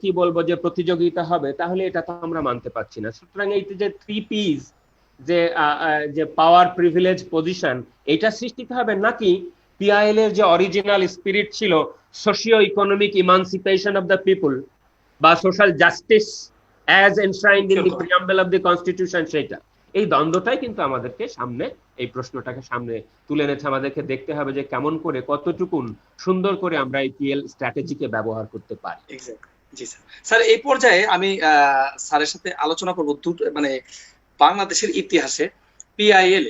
কি বলবো যে প্রতিযোগিতা হবে, তাহলে এটা তো আমরা মানতে পারছি না। সুতরাং এই যে 3 P's, যে পাওয়ার, প্রিভিলেজ, পজিশন, এটা সৃষ্টিতে হবে, নাকি পিআইএল এর যে অরিজিনাল স্পিরিট ছিল, socio economic emancipation of the people বা social justice as enshrined in the preamble of the constitution, সেটা, এই দ্বন্দ্বটাই কিন্তু আমাদেরকে সামনে, এই প্রশ্নটাকে সামনে তুলে এনেছে। আমাদেরকে দেখতে হবে যে কেমন করে, কতটুকুন সুন্দর করে আমরা এই পিএল স্ট্র্যাটেজিকে ব্যবহার করতে পারি। জি স্যার। স্যার এই পর্যায়ে আমি স্যারের সাথে আলোচনা করব মানে বাংলাদেশের ইতিহাসে পিআইএল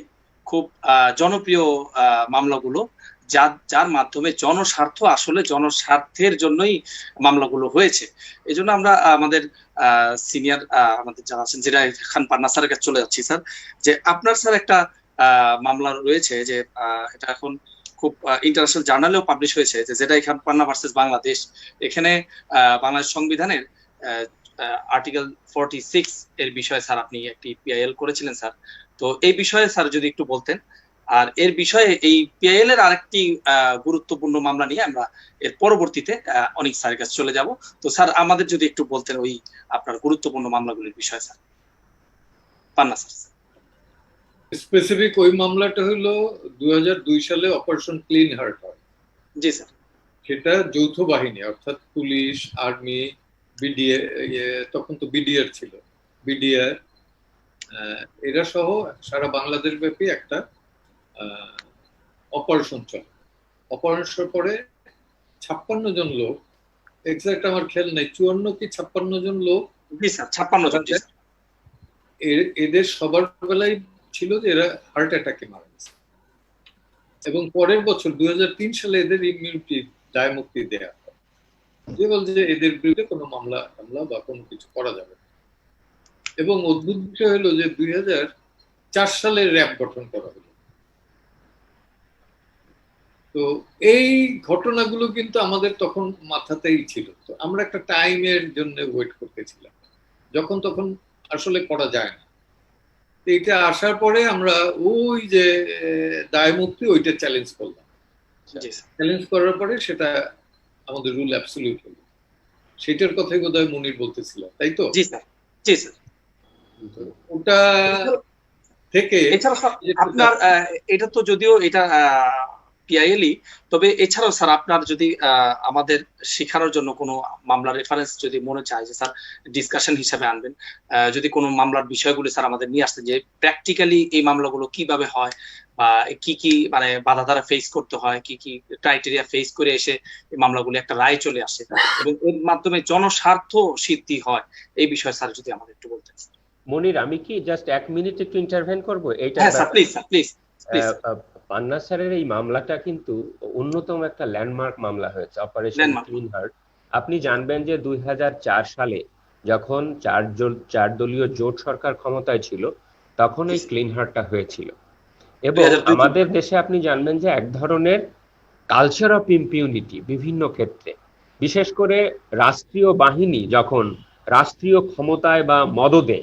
খুব জনপ্রিয় মামলাগুলো, যার মাধ্যমে জনস্বার্থ, আসলে জনস্বার্থের জন্যই মামলাগুলো হয়েছে। এই জন্য আমরা আমাদের সিনিয়র আমাদের যারা আছেন জেরা খান পান্না স্যারের কাছে চলে যাচ্ছি। স্যার, যে আপনার স্যার একটা মামলা রয়েছে যে এটা এখন খুব ইন্টারন্যাশনাল জার্নালেও পাবলিশ হয়েছে, যে জেরা খান পান্না ভার্সেস বাংলাদেশ। এখানে বাংলাদেশ সংবিধানের আর্টিকেল 46 এর বিষয়ে স্যার আপনি একটি পিআইএল করেছিলেন স্যার। তো এই বিষয়ে স্যার যদি একটু বলতেন। আর এর বিষয়ে এই পিআইএল এর আরেকটি গুরুত্বপূর্ণ মামলা নিয়ে আমরা এর পরবর্তীতে অনেক স্যারের কাছে চলে যাব। তো স্যার আমাদের যদি একটু বলতেন ওই আপনার গুরুত্বপূর্ণ মামলাগুলির বিষয়ে স্যার। পান্না স্যার। স্পেসিফিক ওই মামলাটা হলো 2002 সালে অপারেশন ক্লিন হার্ট হয়। জি স্যার। সেটা যৌথ বাহিনী, অর্থাৎ পুলিশ, আর্মি, বিডিআর, তখন তো বিডিআর ছিল, বিডিআর, এরা সহ সারা বাংলাদেশ ব্যাপী একটা অপারেশন চলে। অপারেশন পরে 56 জন লোক, এক্সাক্ট আমার খেয়াল নেই 54 কি 56 জন লোক, জি স্যার 56 জন। এদের সবার বেলায় ছিল যে এরা হার্ট অ্যাটাকে মারা গেছে, এবং পরের বছর 2003 সালে এদের ইমিউনিটি দায় মুক্তি দেয়া হয়, যে বলছে যে এদের বিরুদ্ধে কোনো মামলা বা কোনো কিছু করা যাবে। এবং অদ্ভুত বিষয় হলো যে 2004 সালে র্যাব গঠন করা হলো। তো এই ঘটনাগুলো কিন্তু আমাদের তখন মাথাতেই ছিল। তো আমরা একটা টাইমের জন্য ওয়েট করতেছিলাম, যখন তখন আসলে করা যায় না। এইটা আসার পরে আমরা ওই যে দায় মুক্তি, ওইটা চ্যালেঞ্জ করলাম। চ্যালেঞ্জ করার পরে সেটা আমাদের রুল অ্যাবসলিউট হলো। সেটার কথাই বোধহয় মুনির বলতেছিলাম, তাই তো? জি স্যার। জি স্যার। ওটা থেকে আপনার এটা তো যদিও এটা পিআইএলই, তবে এছাড়াও স্যার আপনার যদি আমাদের শেখানোর জন্য কোনো মামলার রেফারেন্স যদি মনে চায় যে স্যার ডিসকাশন হিসাবে আনবেন, যদি কোনো মামলার বিষয়গুলি স্যার আমাদের নিয়ে আসতে, যে প্র্যাকটিক্যালি এই মামলাগুলো কিভাবে হয় বা কি কি মানে বাধা দ্বারা ফেস করতে হয়, কি কি ক্রাইটেরিয়া ফেস করে এসে এই মামলাগুলি একটা রায় চলে আসে এবং এর মাধ্যমে জনস্বার্থ সিদ্ধি হয়, এই বিষয়ে স্যার যদি আমাদের একটু বলতেন। মনির, আমি কি জাস্ট 1 মিনিট একটু ইন্টারভেন করব? এইটা প্লিজ স্যার, প্লিজ। পান্না স্যারের এই মামলাটা কিন্তু অন্যতম একটা ল্যান্ডমার্ক মামলা হয়েছে, অপারেশন ক্লিন হার্ট। আপনি জানবেন যে 2004 সালে যখন 4 দলীয় জোট সরকার ক্ষমতায় ছিল, তখন এই ক্লিন হার্টটা হয়েছিল। এবং আমাদের দেশে আপনি জানবেন যে এক ধরনের কালচার অফ ইম্পিউনিটি বিভিন্ন ক্ষেত্রে, বিশেষ করে রাষ্ট্রীয় বাহিনী যখন রাষ্ট্রীয় ক্ষমতায় বা মদদে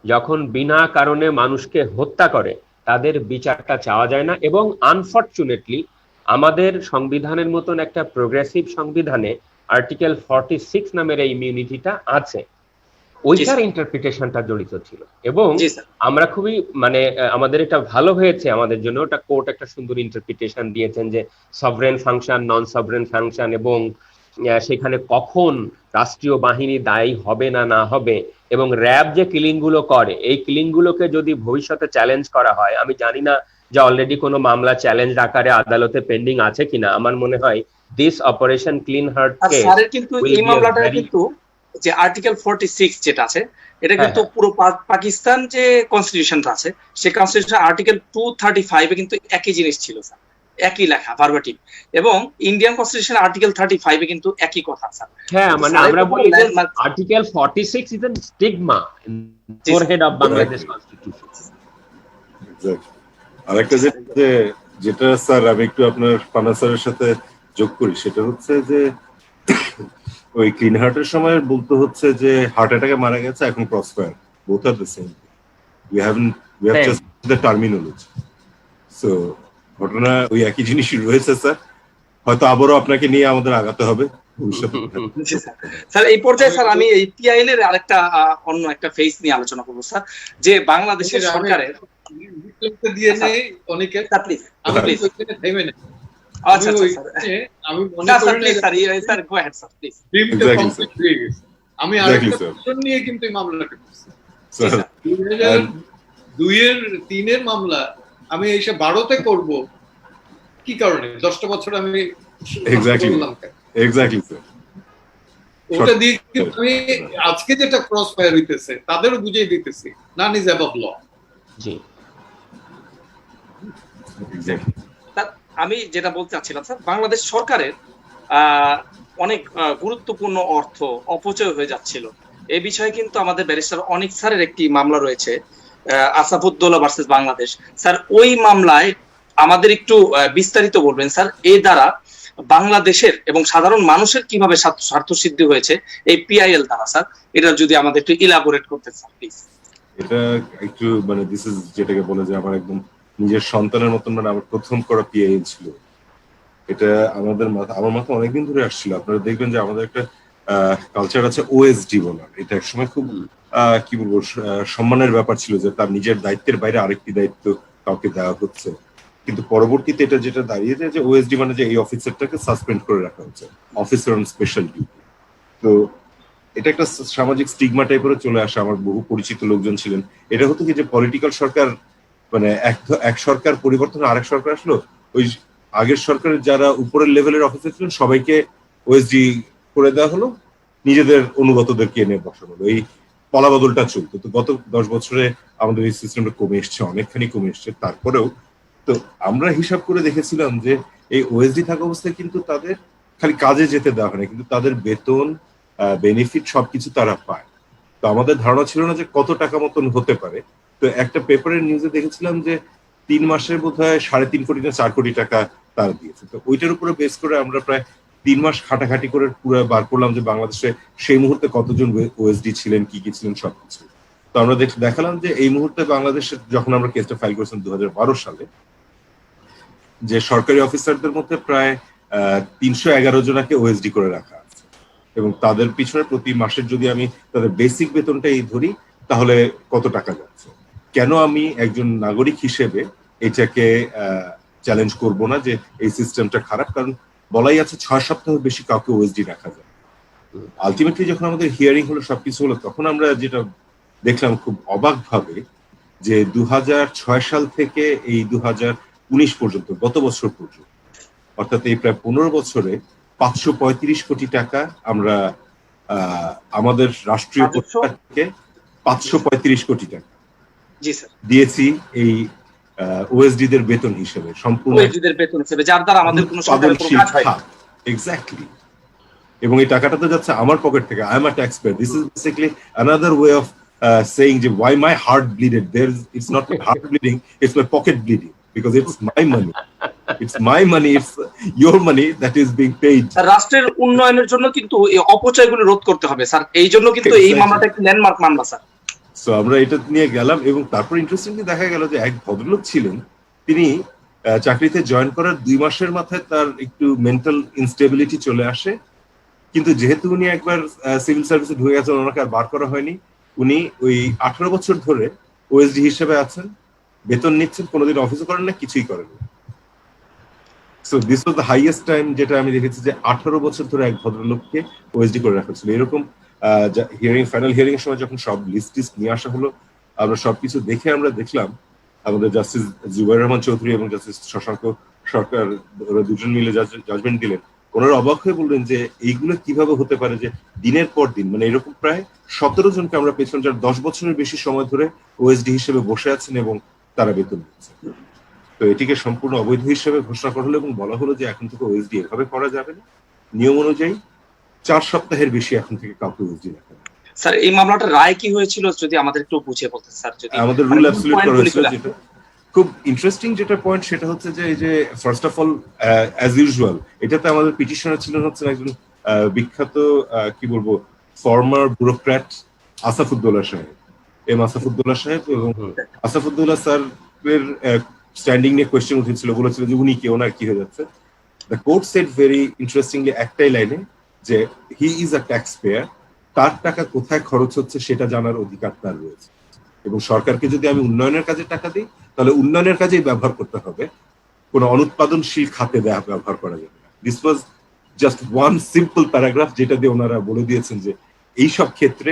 যখন বিনা কারণে মানুষকে হত্যা করে, তাদের বিচারটা চাওয়া যায় না। এবং আনফরচুনেটলি আমাদের সংবিধানের মতন একটা প্রোগ্রেসিভ সংবিধানে আর্টিকেল 46 নামের এই ইমিউনিটিটা আছে, ওইটার ইন্টারপ্রিটেশনটা জড়িত ছিল। এবং আমরা খুবই মানে আমাদের এটা ভালো হয়েছে আমাদের জন্য, ওটা কোর্ট একটা সুন্দর ইন্টারপ্রিটেশন দিয়েছেন যে সভরেন ফাংশন, নন সভরেন ফাংশন, এবং সেখানে কখন রাষ্ট্রীয় বাহিনী দায়ী হবে না হবে, এবং র্যাব যে কিলিং গুলো করে, এই কিলিং গুলোকে যদি ভবিষ্যতে চ্যালেঞ্জ করা হয়, আমি জানি না যে অলরেডি কোনো মামলা চ্যালেঞ্জ আকারে আদালতে পেন্ডিং আছে কিনা। আমার মনে হয় this operation clean heart case, কিন্তু এই মামলাটা কিন্তু যে আর্টিকেল 46 যেটা আছে, এটা হ্যাঁ, কিন্তু পুরো পাকিস্তান যে কনস্টিটিউশনটা আছে, সেই কনস্টিটিউশন আর্টিকেল 235 এ কিন্তু একই জিনিস ছিল স্যার, একই লেখা ভার্বাটিভ, এবং ইন্ডিয়ান কনস্টিটিউশন আর্টিকেল 35 এ কিন্তু একই কথা স্যার। হ্যাঁ, মানে স্যার, আমরা এটা বলি যে বললেন, article 46 is a stigma in forehead of Bangladesh constitution. আরেকটা যেটা স্যার আমি একটু আপনার পানা স্যারের সাথে যোগ করি, সেটা হচ্ছে যে ওই ক্লিন হার্টের সময় বলতে হচ্ছে যে হার্ট অ্যাটাকে মারা গেছে, এখন Crossfire, both are the same. We have just the terminology. So ঘটনা ওই একই জিনিসই রয়েছে স্যার, হয়তো আবারও আপনাকে নিয়ে আমাদের আগাতে হবে ভবিষ্যতে। স্যার এই পর্যায়ে স্যার আমি এই পিআইএল এর আরেকটা অন্য একটা ফেস নিয়ে আলোচনা করবো স্যার, যে বাংলাদেশের সরকারের দিয়ে নেই অনেকে। প্লিজ আমি প্লিজ ওইখানে থেমে নেই। আচ্ছা আমি মনে স্যার করি please sir go ahead sir please. ড্রিমটা কমপ্লিট হয়ে গেছে। আমি আরেকটা কোশ্চেন নিয়ে কিন্তু এই মামলাটা করছি। 2002 এর মামলা আমি এসে 12তে করব, কি কারণে 10টা বছর আমি এক্স্যাক্টলি স্যার, ওটা দিয়ে কিন্তু আমি আজকে যেটা ক্রস ফায়ার হইতেছে তাদেরও বুঝিয়ে দিতেছি, নান ইজ অ্যাবভ ল। জি, এক্স্যাক্টলি। আমি যেটা বলতে চাচ্ছিলাম স্যার, বাংলাদেশ সরকারের অনেক গুরুত্বপূর্ণ অর্থ অপচয় হয়ে যাচ্ছিল, এই বিষয়ে কিন্তু আমাদের ব্যারিস্টার অনিক স্যারের একটি মামলা রয়েছে, আসাফুদ্দৌলা ভার্সেস বাংলাদেশ। স্যার ওই মামলায় আমাদের একটু বিস্তারিত বলবেন স্যার, এই দ্বারা বাংলাদেশের এবং সাধারণ মানুষের কিভাবে স্বার্থ সিদ্ধি হয়েছে এই পিআইএল দ্বারা স্যার, এটা যদি আমাদের একটু ইলাবোরেট করতে স্যার প্লিজ। এটা একটু মানে দিস ইজ যেটাকে বলে যে আমার একদম নিজের সন্তানের মতন, মানে আমার প্রথম করা পিআইএল ছিল এটা। আমার মাথা অনেকদিন ধরে আসছিল। আপনারা দেখবেন যে আমাদের একটা কালচার আছে ওএসডি বলার, এটা একসময় খুব কি বলবো সম্মানের ব্যাপার ছিল যে তার নিজের দায়িত্বের বাইরে আরেকটি দায়িত্ব কাউকে দেওয়া হচ্ছে, কিন্তু পরবর্তীতে এটা যেটা দাঁড়িয়েছে যে ওএসডি মানে যে এই অফিসারটাকে সাসপেন্ড করে রাখা হচ্ছে, অফিসার অন স্পেশাল ডিউটি। তো এটা একটা সামাজিক স্টিগমা টাইপের চলে আসে। আমার বহু পরিচিত লোকজন ছিলেন, এটা হতো কি যে পলিটিক্যাল সরকার মানে এক সরকার পরিবর্তন আরেক সরকার আসলো, ওই আগের সরকারের যারা উপরের লেভেলের অফিসার ছিলেন সবাইকে ওএসডি করে দেওয়া হলো, নিজেদের অনুগতদেরকে এনে বসানো হলো, এই পলাবদলটা চলতো। তো গত 10 বছরে আমাদের এই সিস্টেমটা কমে এসছে, অনেকখানি কমে এসছে। তারপরেও তো আমরা হিসাব করে দেখেছিলাম যে এই ওএসডি থাকা অবস্থায় কিন্তু তাদের খালি কাজে যেতে দেওয়া হয় না, কিন্তু তাদের বেতন বেনিফিট সবকিছু তারা পায়। তো আমাদের ধারণা ছিল না যে কত টাকা মতন হতে পারে। তো একটা পেপারের নিউজে দেখেছিলাম যে 3 মাসের বোধহয় 3.5 কোটি না 4 কোটি টাকা তারা দিয়েছে। তো ওইটার উপরে বেস করে আমরা প্রায় 3 মাস খাটাখাটি করে পুরো বার করলাম যে বাংলাদেশে সেই মুহূর্তে কতজন ওএসডি ছিলেন, কি কি ছিলেন সবকিছু। তো আমরা দেখালাম যে এই মুহূর্তে বাংলাদেশে যখন আমরা কেসটা ফাইল করেছিলাম 2012 সালে, যে সরকারি অফিসারদের মধ্যে প্রায় 311 জনাকে ওএসডি করে রাখা আছে, এবং তাদের পিছনে প্রতি মাসের যদি আমি তাদের বেসিক বেতনটাই ধরি তাহলে কত টাকা যাচ্ছে। কেন আমি একজন নাগরিক হিসেবে এটাকে চ্যালেঞ্জ করব না যে এই সিস্টেমটা খারাপ, কারণ বলাই আছে 6 সপ্তাহের বেশি কাউকে ওএসডি রাখা যায়। আলটিমেটলি যখন আমাদের হিয়ারিং হলো, সবকিছু হলো, তখন আমরা যেটা দেখলাম খুব অবাক ভাবে যে 2006 সাল থেকে এই 2019 পর্যন্ত, গত বছর পর্যন্ত, অর্থাৎ এই প্রায় 15 বছরে 535 কোটি টাকা আমরা আমাদের রাষ্ট্রীয় পরিষদ থেকে 535 কোটি টাকা দিয়েছি এই ওএসডি দের বেতন হিসেবে, সম্পূর্ণ ওএসডি দের বেতন হিসেবে, যার দ্বারা আমাদের কোনো সরকারি কাজ হয় না। এক্স্যাক্টলি। এবং এই টাকাটা তো যাচ্ছে আমার পকেট থেকে। I am a tax pair. This is basically another way of saying যে why my heart bleeded. It's not my heart bleeding, it's my pocket bleeding, because it's my money. It's my money, it's your money that is being paid. রাষ্ট্রের উন্নয়নের জন্য কিন্তু এই অপচয়গুলো রোধ করতে হবে sir, এই জন্য কিন্তু এই মামলাটা একটি ল্যান্ডমার্ক মামলা স্যার। সো আমরা এটা নিয়ে গেলাম, এবং তারপর ইন্টারেস্টিংলি দেখা গেল যে এক ভদ্রলোক ছিলেন, তিনি চাকরিতে জয়েন করার 2 মাসের মাথায় তার একটু মেন্টাল ইনস্টেবিলিটি চলে আসে, কিন্তু যেহেতু উনি একবার সিভিল সার্ভিসে ঢুকে গেছেন, ওনাকে আর বার করা হয়নি। উনি ওই 18 বছর ধরে ওএসডি হিসেবে আছেন, বেতন নিচ্ছেন, কোনোদিন অফিসও করেন না, কিছুই করেন না। So this was the highest time যেটা আমি দেখেছি, যে 18 বছর ধরে এক ভদ্রলোককে ওএসডি করে রাখা ছিল। এরকম ফাইনাল হিয়ারিং এর সময় যখন সব লিস্ট নিয়ে আসা হলো, আমরা সবকিছু দেখে আমরা দেখলাম, আমাদের জাস্টিস জুবাইর রহমান চৌধুরী এবং জাস্টিস শশাঙ্ক সরকার, ওরা দুজন মিলে জাজমেন্ট দিলেন ওনারা অবাক হয়ে বললেন যে এইগুলো কিভাবে হতে পারে যে দিনের পর দিন, মানে এরকম প্রায় 17 জনকে আমরা পেয়েছিলাম যারা 10 বছরের বেশি সময় ধরে ওএসডি হিসেবে বসে আছেন এবং তারা বেতন নিচ্ছেন। তো এটিকে সম্পূর্ণ অবৈধ হিসেবে ঘোষণা করা হলো এবং বলা হলো যে এখন থেকে ওএসডি এভাবে করা যাবে না, নিয়ম অনুযায়ী 4 সপ্তাহের বেশি এখন থেকে কাউকে ওএসডি রাখা যাবে। স্যার এই মামলাটার রায় কি হয়েছিল যদি আমাদের একটু বুঝিয়ে বলতেন স্যার? যদি আমাদের রুল অ্যাবসলিউট করা হয়েছিল। যেটা খুব ইন্টারেস্টিং যেটা পয়েন্ট সেটা হচ্ছে যে এই যে first of all as usual এটাতে আমাদের পিটিশনার ছিলেন হচ্ছে একজন বিখ্যাত কি বলবো ফর্মার ব্যুরোক্র্যাট আসাফুদ্দৌলা সাহেব, আসাফুদ্দৌলা সাহেব। এবং আসাফুদ্দৌলা স্যারের স্ট্যান্ডিং নিয়ে কোয়েশ্চেন উঠেছিল, বলেছিল যে উনি কে, ওনার কি হয়ে যাচ্ছে। The court said very interestingly একটাই লাইনে যে he is a tax payer, তার টাকা কোথায় খরচ হচ্ছে সেটা জানার অধিকার তার রয়েছে, এবং সরকারকে যদি আমি উন্নয়নের কাজে টাকা দিই তাহলে উন্নয়নের কাজেই ব্যবহার করতে হবে, কোনো অনুৎপাদনশীল খাতে ব্যবহার করা যাবে না। This was just one simple paragraph যেটা দিয়ে ওনারা বলে দিয়েছেন যে এইসব ক্ষেত্রে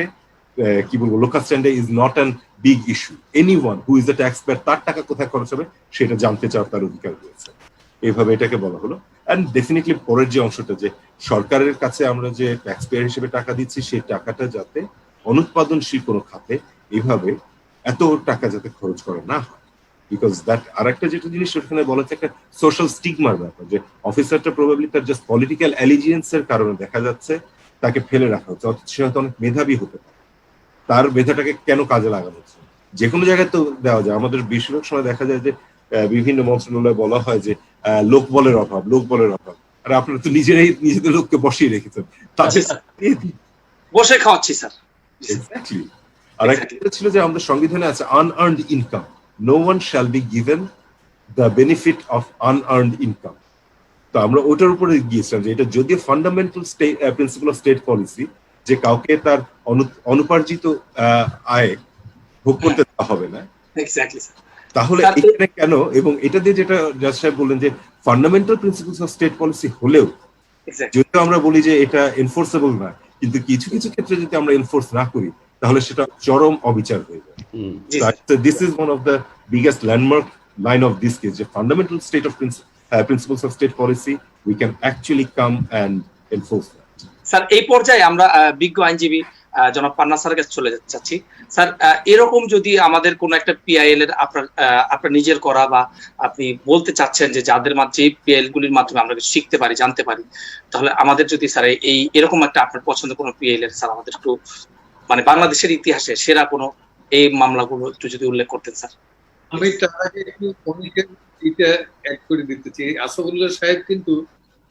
কি বলবো local standard is not an big issue, anyone who is the tax payer তার টাকা কোথায় খরচ হবে সেটা জানতে চাওয়ার তার অধিকার রয়েছে। এইভাবে এটাকে বলা হলো। অ্যান্ড ডেফিনেটলি পরের যে অংশটা যে সরকারের কাছে আমরা যে ট্যাক্স পেয়ার হিসেবে টাকা দিচ্ছি সেই টাকাটা যাতে অনুৎপাদনশীল কোনো খাতে এইভাবে এত টাকা যাতে খরচ করা না হয়, বিকজ দ্যাট আর একটা যেটা জিনিস ওখানে বলা হচ্ছে একটা সোশ্যাল স্টিগমার ব্যাপার, যে অফিসারটা প্রবাবলি তার জাস্ট পলিটিক্যাল অ্যালিজিয়েন্সের কারণে দেখা যাচ্ছে তাকে ফেলে রাখা হচ্ছে, অথচ সে হয়তো অনেক মেধাবী হতে পারে, তার মেধাটাকে কেন কাজে লাগানো হচ্ছে? যে কোনো জায়গায় তো দেওয়া যায়। আমাদের বেশিরভাগ সময় দেখা যায় যে বিভিন্ন মন্ত্রণালয়ে বলা হয় যে লোকবলের অভাব, লোকবলের অভাব, আর আপনারা তো নিজেরাই নিজেদের লোককে বসিয়ে রেখেছেন, তাদের বসে খাওয়াচ্ছি স্যার। এক্স্যাক্টলি। আর একটা ছিল যে আমাদের সংবিধানে আছে unearned income, no one shall be given the benefit of unearned income. তো আমরা ওটার উপরে গিয়েছিলাম যে এটা যদিও fundamental principle of state policy যে কাউকে তার অনুপার্জিত আয় ভোগ করতে দেওয়া হবে না, তাহলে এখানে কেন? এবং এটা দিয়ে যেটা জাজ সাহেব বললেন যে fundamental principles of state policy হলেও যদিও আমরা বলি যে এটা এনফোর্সেবল না, কিন্তু কিছু কিছু ক্ষেত্রে যদি আমরা এনফোর্স না করি তাহলে সেটা চরম অবিচার হয়ে যায়। This is one of the biggest landmark line of this case, যে fundamental state of principles of state policy we can actually come and enforce that. Sir এই পর্যায়ে আমরা বিজ্ঞ আইনজীবী জনাব পান্না স্যারের কাছে চলে যাচ্ছি। স্যার এরকম যদি আমাদের কোন একটা পিআইএল এর আপনার নিজের করা বা আপনি বলতে চাচ্ছেন যে যাদের মাধ্যমে পিআইএল গুলির মাধ্যমে আমরা শিখতে পারি, জানতে পারি, তাহলে আমাদের যদি স্যার এই এরকম একটা আপনার পছন্দের কোনো পিআইএল এর স্যার আমাদের একটু মানে বাংলাদেশের ইতিহাসে সেরা কোনো এই মামলাগুলো একটু যদি উল্লেখ করতেন স্যার। আমি তার আগে একটু কমিকের এটা অ্যাড করে দিতে চাই। আসাদুল্লাহ সাহেব কিন্তু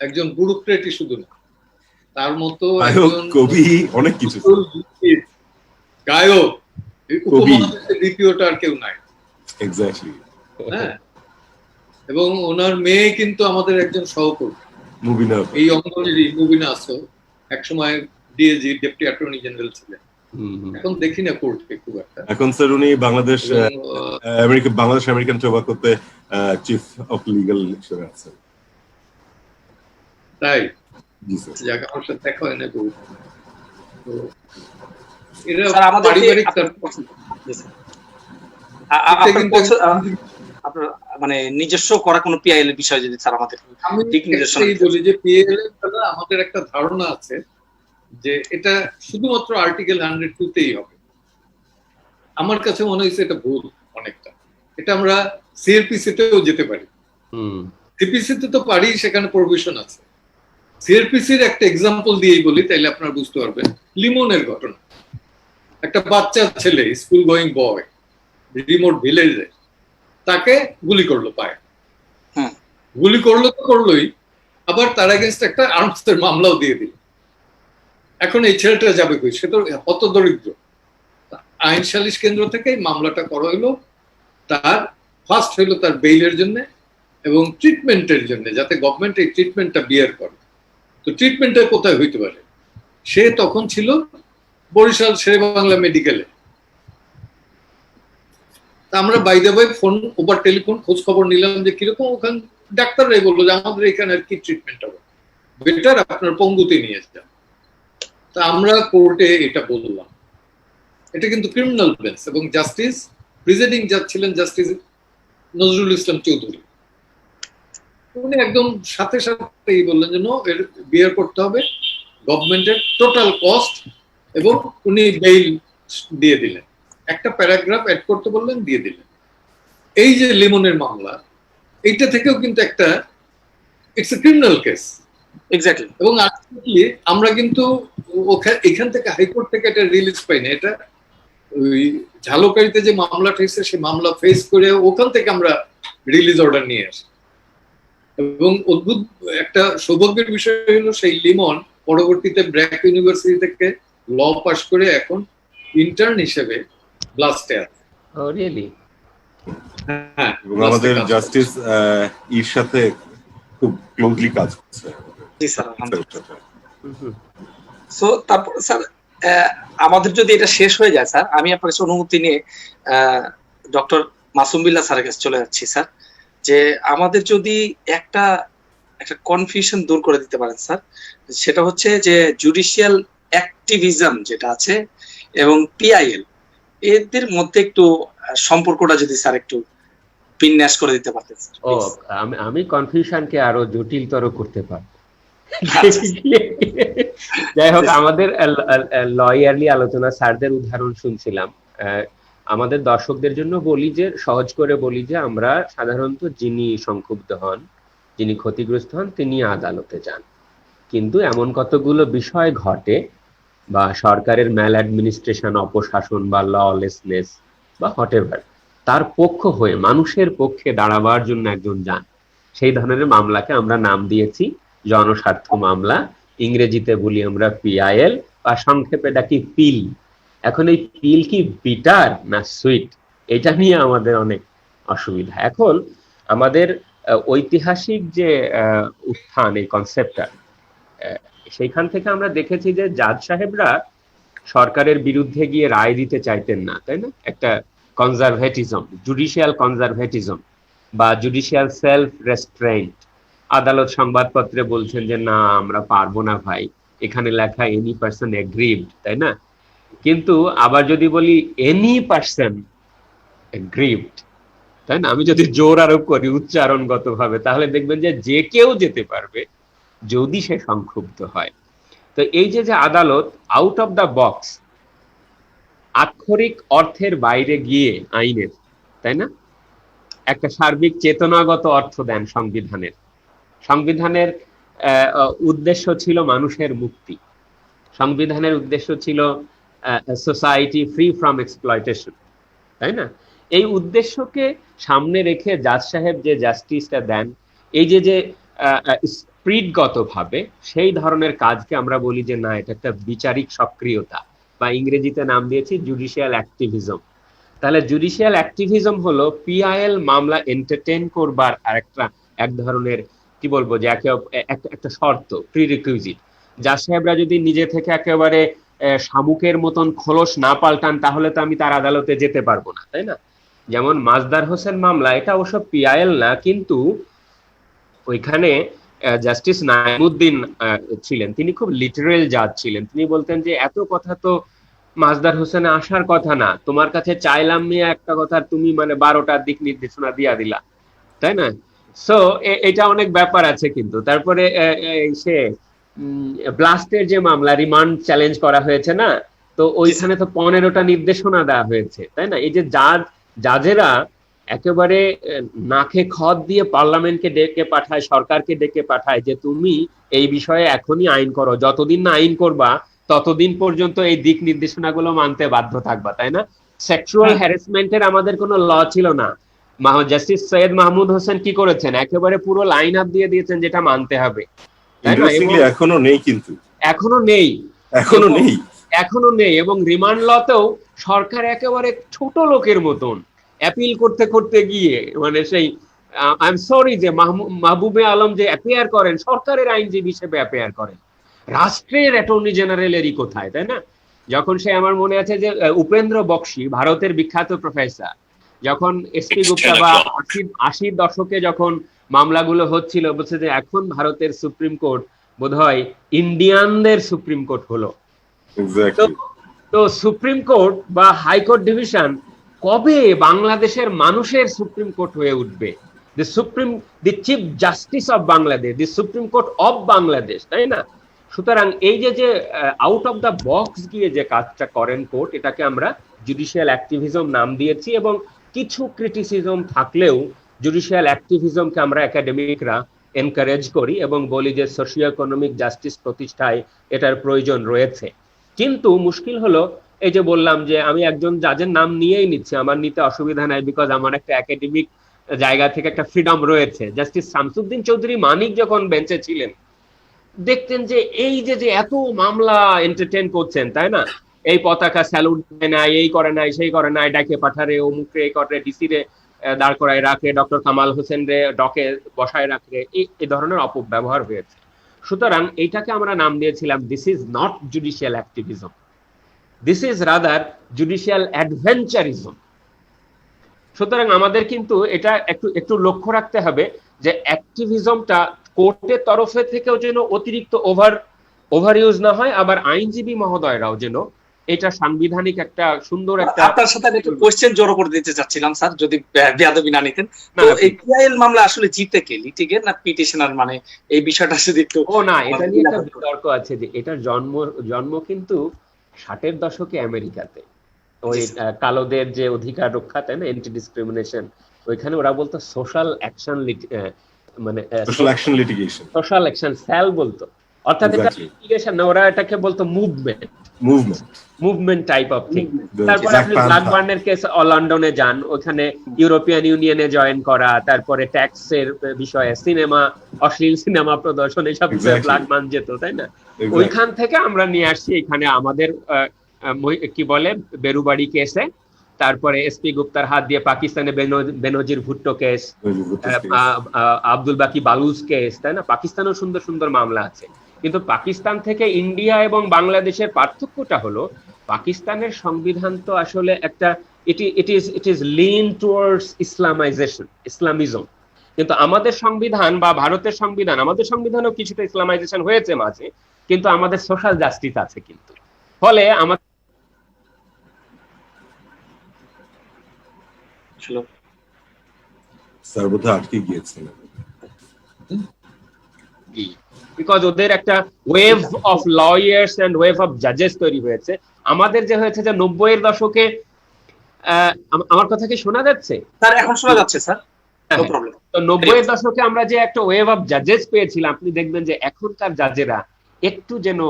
একজন ব্যুরোক্রেটই শুধু না, তার মতো একজন কবি, অনেক কিছু, গায়ক, উপমহাদেশের দ্বিতীয়টা আর কেউ নাই। এক্স্যাক্টলি। হ্যাঁ, এবং ওনার মেয়ে কিন্তু আমাদের একজন সহকর্মী, মুবিনা, এই অঙ্গনেরই মুবিনা আসো, একসময় ডিএজি ডেপুটি অ্যাটর্নি জেনারেল ছিলেন, এখন দেখি না কোর্টে খুব একটা। এখন স্যার উনি বাংলাদেশ আমেরিকান টোবাকোতে চিফ অফ লিগ্যাল হিসেবে আছেন। তাই আমার সাথে দেখা হয় না। মানে নিজস্ব করা কোনো পিআইএল এর বিষয় যদি স্যার আমাদের বলি যে পিআইএল এর আমাদের একটা ধারণা আছে যে এটা শুধুমাত্র আর্টিকেল 102তেই হবে। আমার কাছে মনে হয়েছে এটা ভুল অনেকটা। এটা আমরা সিআরপিসি তেও যেতে পারি, সিপিসি তে তো পারি, সেখানে প্রভিশন আছে। সিআরপিসির একটা এক্সাম্পল দিয়েই বলি, তাইলে আপনারা বুঝতে পারবেন। লিমনের ঘটনা, একটা বাচ্চা ছেলে, স্কুল গোয়িং বয়, রিমোট ভিলেজে, তাকে গুলি করলো পায়ে। গুলি করলো তো করলোই, আবার তার এগেনস্ট একটা আর্মসের মামলাও দিয়ে দিল। এখন এই ছেলেটা যাবে কই? সে তো হতদরিদ্র। আইন সালিশ কেন্দ্র থেকে মামলাটা করা হইলো, তার ফার্স্ট হইলো তার বেইলের জন্য এবং ট্রিটমেন্টের জন্য, যাতে গভর্নমেন্ট এই ট্রিটমেন্টটা বিয়ার করে। তো ট্রিটমেন্টটা কোথায় হইতে পারে? সে তখন ছিল বরিশাল শেরে বাংলা মেডিকেলে। তা আমরা by the way phone over telephone খোঁজ খবর নিলাম যে কিরকম। ওখানে ডাক্তাররাই বললো যে আমাদের এখানে আর কি ট্রিটমেন্ট হবে, বেটার আপনার পঙ্গুতে নিয়ে যান। তা আমরা কোর্টে এটা বললাম। এটা কিন্তু ক্রিমিনাল বেঞ্চ, এবং জাস্টিস প্রিজাইডিং জাজ ছিলেন জাস্টিস নজরুল ইসলাম চৌধুরী। উনি একদম সাথে সাথেই বললেন যে নো, এর বিয়ার করতে হবে গভর্নমেন্টের টোটাল কস্ট, এবং উনি বেইল দিয়ে দিলেন, একটা প্যারাগ্রাফ অ্যাড করতে বললেন, দিয়ে দিলেন। এই যে লিমনের মামলা, এইটা থেকেও কিন্তু একটা it's a criminal case. Exactly. এবং আলটিমেটলি আমরা কিন্তু এখান থেকে হাইকোর্ট থেকে এটা রিলিজ পাই না, এটা ওই ঝালকারিতে যে মামলাটা হয়েছে সেই মামলা ফেস করে ওখান থেকে আমরা রিলিজ অর্ডার নিয়ে আসি। এবং অদ্ভুত একটা সৌভাগ্যের বিষয় হলো সেই লিমন পরবর্তীতে ব্র্যাক ইউনিভার্সিটি থেকে ল পাস করে এখন ইন্টার্ন হিসেবে ব্লাস্টে আছে। ও রিয়েলি? হ্যাঁ, এবং আমাদের জাস্টিস এর সাথে খুব ক্লোজলি কাজ করছে। জি স্যার, আলহামদুলিল্লাহ। সো তারপর স্যার আমাদের যদি এটা শেষ হয়ে যায় স্যার, আমি আপনার কাছে অনুমতি নিয়ে ডক্টর মাসুম বিল্লাহ স্যারের কাছে চলে যাচ্ছি স্যার, যে আমাদের যদি একটা কনফিউশন দূর করে দিতে পারেন স্যার, সেটা হচ্ছে যে জুডিশিয়াল অ্যাক্টিভিজম যেটা আছে এবং পিআইএল, এদের মধ্যে একটু সম্পর্কটা যদি স্যার একটু বিন্যাস করে দিতে পারতেন স্যার। ও, আমি কনফিউশনকে আরো জটিলতর করতে পারবো। যাই হোক, আমাদের লয়ারলি আলোচনা, স্যারদের উদাহরণ শুনছিলাম। আমাদের দর্শকদের জন্য বলি যে, সহজ করে বলি যে, আমরা সাধারণত যিনি সংক্ষুব্ধ হন, যিনি ক্ষতিগ্রস্ত হন, তিনি আদালতে যান। কিন্তু এমন কতগুলো বিষয় ঘটে, বা সরকারের ম্যাল অ্যাডমিনিস্ট্রেশন, অপশাসন বা ললেসনেস বা হোয়াটএভার, তার পক্ষ হয়ে মানুষের পক্ষে দাঁড়াবার জন্য একজন যান। সেই ধরনের মামলাকে আমরা নাম দিয়েছি জনস্বার্থ মামলা। ইংরেজিতে বলি আমরা পিআইএল, বা সংক্ষেপে ডাকি পিল। এখন এই পিল কি বিটার না সুইট, এটা নিয়ে আমাদের অনেক অসুবিধা। এখন আমাদের ঐতিহাসিক যে উত্থান, এই কনসেপ্টটা, সেইখান থেকে আমরা দেখেছি যে জাজ সাহেবরা সরকারের বিরুদ্ধে গিয়ে রায় দিতে চাইতেন না, তাই না? একটা কনজারভেটিজম, জুডিশিয়াল কনজারভেটিজম বা জুডিশিয়াল সেলফ রেস্ট্রেইন্ট। আদালত সংবাদপত্রে বলছেন যে না, আমরা পারবো না ভাই, এখানে লেখা এনি পারসন এগ্রিভড, তাই না? কিন্তু আবার যদি বলি এনি পারসন এগ্রিভড, তাই না, আমি যদি জোর আরোপ করি উচ্চারণগত ভাবে, তাহলে দেখবেন যে যে কেউ যেতে পারবে যদি সে সংক্ষুব্ধ হয়। তো এই যে আদালত আউট অফ দ্য বক্স, আক্ষরিক অর্থের বাইরে গিয়ে আইনের, তাই না, একটা সার্বিক চেতনাগত অর্থ দেন সংবিধানের। সংবিধানের উদ্দেশ্য ছিল মানুষের মুক্তি, সংবিধানের উদ্দেশ্য ছিল সোসাইটি ফ্রি ফ্রম এক্সপ্লয়টেশন, তাই না? এই উদ্দেশ্যকে সামনে রেখে জাজ সাহেব যে জাস্টিসটা দেন, এই যে স্পিরিটগত ভাবে সেই ধরনের কাজকে আমরা বলি যে না, এটা একটা বিচারিক সক্রিয়তা, বা ইংরেজিতে নাম দিয়েছি জুডিশিয়াল অ্যাক্টিভিজম। তাহলে জুডিশিয়াল অ্যাক্টিভিজম হলো পিআইএল মামলা এন্টারটেইন করবার এক ধরনের, কি বলবো, যে একটা শর্ত, প্রিরিকুইজিট। জাজ সাহেবরা যদি নিজে থেকে একেবারে শামুকের মতন খোলস না পাল্টান, তাহলে তো আমি তার আদালতে যেতে পারবো না, তাই না? যেমন মাজদার হোসেন মামলা, এটা অবশ্য পিআইএল না, কিন্তু ওইখানে জাস্টিস নাইমুদ্দিন ছিলেন, তিনি খুব লিটারেল জাজ ছিলেন। তিনি বলতেন যে এত কথা তো মাজদার হোসেনে আসার কথা না, তোমার কাছে চাইলাম নিয়ে একটা কথা, তুমি মানে 12টার দিক নির্দেশনা দিয়া দিলা, তাই না? সো এটা অনেক ব্যাপার আছে। কিন্তু তারপরে সে ব্লাস্টের যে মামলা, রিমান্ড চ্যালেঞ্জ করা হয়েছে না, তো ওইখানে তো 15টা নির্দেশনা দেওয়া হয়েছে, তাই না? এই যে জাজেরা একেবারে নাকে খত দিয়ে পার্লামেন্টকে ডেকে পাঠায়, সরকারকে ডেকে পাঠায় যে তুমি এই বিষয়ে এখনই আইন করো, যতদিন না আইন করবা ততদিন পর্যন্ত এই দিক নির্দেশনাগুলো মানতে বাধ্য থাকবা, তাই না? সেক্সুয়াল হ্যারাসমেন্টের আমাদের কোনো ল ছিল না। জাস্টিস সৈয়দ মাহমুদ হোসেন কি করেছেন, একেবারে পুরো লাইন আপ দিয়ে দিয়েছেন যেটা মানতে হবে, তাই না? এখনো নেই, কিন্তু এখনো নেই। এবং রিমান্ড লতেও সরকার একেবারে ছোট লোকের মতন অ্যাপিল করতে করতে গিয়ে, মানে সেই আই এম সরি যে মাহবুবে আলম যে অ্যাপিয়ার করেন, সরকারের আইনজীবী হিসেবে অ্যাপিয়ার করেন, রাষ্ট্রের অ্যাটর্নি জেনারেলেরই কোথায়, তাই না? যখন সে, আমার মনে আছে যে উপেন্দ্র বক্সি, ভারতের বিখ্যাত প্রফেসর, যখন এসপি গুপ্তা বা 80 দশকে যখন মামলাগুলো হচ্ছিল, বলছে যে এখন ভারতের সুপ্রিম কোর্ট বোধহয় ইন্ডিয়ানদের সুপ্রিম কোর্ট হলো। তো সুপ্রিম কোর্ট বা হাইকোর্ট ডিভিশন কবে বাংলাদেশের মানুষের সুপ্রিম কোর্ট হয়ে উঠবে? The chief justice of Bangladesh, the supreme court of Bangladesh, তাই না? সুতরাং এই যে আউট অফ দ্য বক্স গিয়ে যে কাজটা করেন কোর্ট, এটাকে আমরা জুডিশিয়াল অ্যাক্টিভিজম নাম দিয়েছি। এবং কিছু ক্রিটিসিজম থাকলেও জুডিশিয়াল অ্যাক্টিভিজমকে আমরা একাডেমিকরা এনকারেজ করি এবং বলি যে সোশিও ইকোনমিক জাস্টিস প্রতিষ্ঠায় এটার প্রয়োজন রয়েছে। কিন্তু মুশকিল হলো, এই যে বললাম যে আমি একজন জাজের নাম নিয়েই নিচ্ছি, আমার নিতে অসুবিধা নাই, বিকজ আমার একটা একাডেমিক জায়গা থেকে একটা ফ্রিডম রয়েছে। জাস্টিস শামসুদ্দিন চৌধুরী মানিক যখন বেঞ্চে ছিলেন, দেখতেন যে এই যে এত মামলা এন্টারটেইন করছেন, তাই না? এই পতাকা স্যালুট দেয় নাই, এই করে নাই, সেই করে নাই, ডাকে পাঠারে, অমুকরে এই করে, ডিসি রে দাঁড় করায় রাখে, ডক্টর কামাল হোসেন রে ডকে বসায় রাখে, এই ধরনের অপব্যবহার হয়েছে। সুতরাং এইটাকে আমরা নাম দিয়েছিলাম this is not judicial activism, this is rather judicial adventurism. সুতরাং আমাদের কিন্তু এটা একটু লক্ষ্য রাখতে হবে যে অ্যাক্টিভিজমটা কোর্টের তরফে থেকেও যেন অতিরিক্ত ওভার ইউজ না হয়, আবার আইনজীবী মহোদয়রাও যেন এটা সাংবিধানিক একটা সুন্দর একটা। আপনার সাথে আমি একটু কোশ্চেন জড়ো করে দিতে চাচ্ছিলাম স্যার, যদি বেয়াদবি না নিতেন। তো এই পিআইএল মামলা আসলে জিতে কে, লিটিগেট না পিটিশনার, মানে এই বিষয়টা যদি একটু। না, এটা নিয়ে একটা বিতর্ক আছে যে এটার জন্ম কিন্তু 60-এর দশকে আমেরিকাতে, ওই কালোদের যে অধিকার রক্ষা, তাই না, এন্টি ডিসক্রিমিনেশন, ওইখানে ওরা বলতো সোশ্যাল অ্যাকশন, মানে সোশ্যাল অ্যাকশন স্যাল বলতো, অর্থাৎ এটা লিটিগেশন না, ওরা এটাকে বলতো মুভমেন্ট টাইপ অফ থিং। তারপরে আপনি ব্ল্যাকবার্নের কেস লন্ডনে যান, ওখানে ইউরোপিয়ান ইউনিয়নে জয়েন করা, তারপরে ট্যাক্সের বিষয়ে সিনেমা, অশ্লীল সিনেমা প্রদর্শন, এসব ব্ল্যাকবার্ন যেত, তাই না? ওইখান থেকে আমরা নিয়ে আসছি এখানে আমাদের কি বলে বেরুবাড়ি কেসে, তারপরে এসপি গুপ্তার হাত দিয়ে পাকিস্তানে বেনজির ভুট্টো কেস, আব্দুল বাকি বালুচ কেস, তাই না? পাকিস্তানেও সুন্দর সুন্দর মামলা আছে। কিন্তু পাকিস্তান থেকে ইন্ডিয়া এবং বাংলাদেশের পার্থক্যটা হলো, পাকিস্তানের সংবিধান তো আসলে একটা it is lean towards Islamism, কিন্তু আমাদের সংবিধান বা ভারতের সংবিধান, আমাদের সংবিধানও কিছুটা ইসলামাইজেশন হয়েছে মাঝে, কিন্তু আমাদের সোশ্যাল জাস্টিস আছে। কিন্তু ফলে আমাদের বিকজ ওদের একটা wave of lawyers and wave of জাজেস তৈরি হয়েছে। আমাদের যে হয়েছে যে 90-এর দশকে, আমার কথা কি শোনা যাচ্ছে স্যার? এখন শোনা যাচ্ছে স্যার, নো প্রবলেম। তো 90-এর দশকে আমরা যে একটা ওয়েভ অফ জাজেস পেয়েছিলাম, আপনি দেখবেন যে এখনকার জাজেরা একটু যেন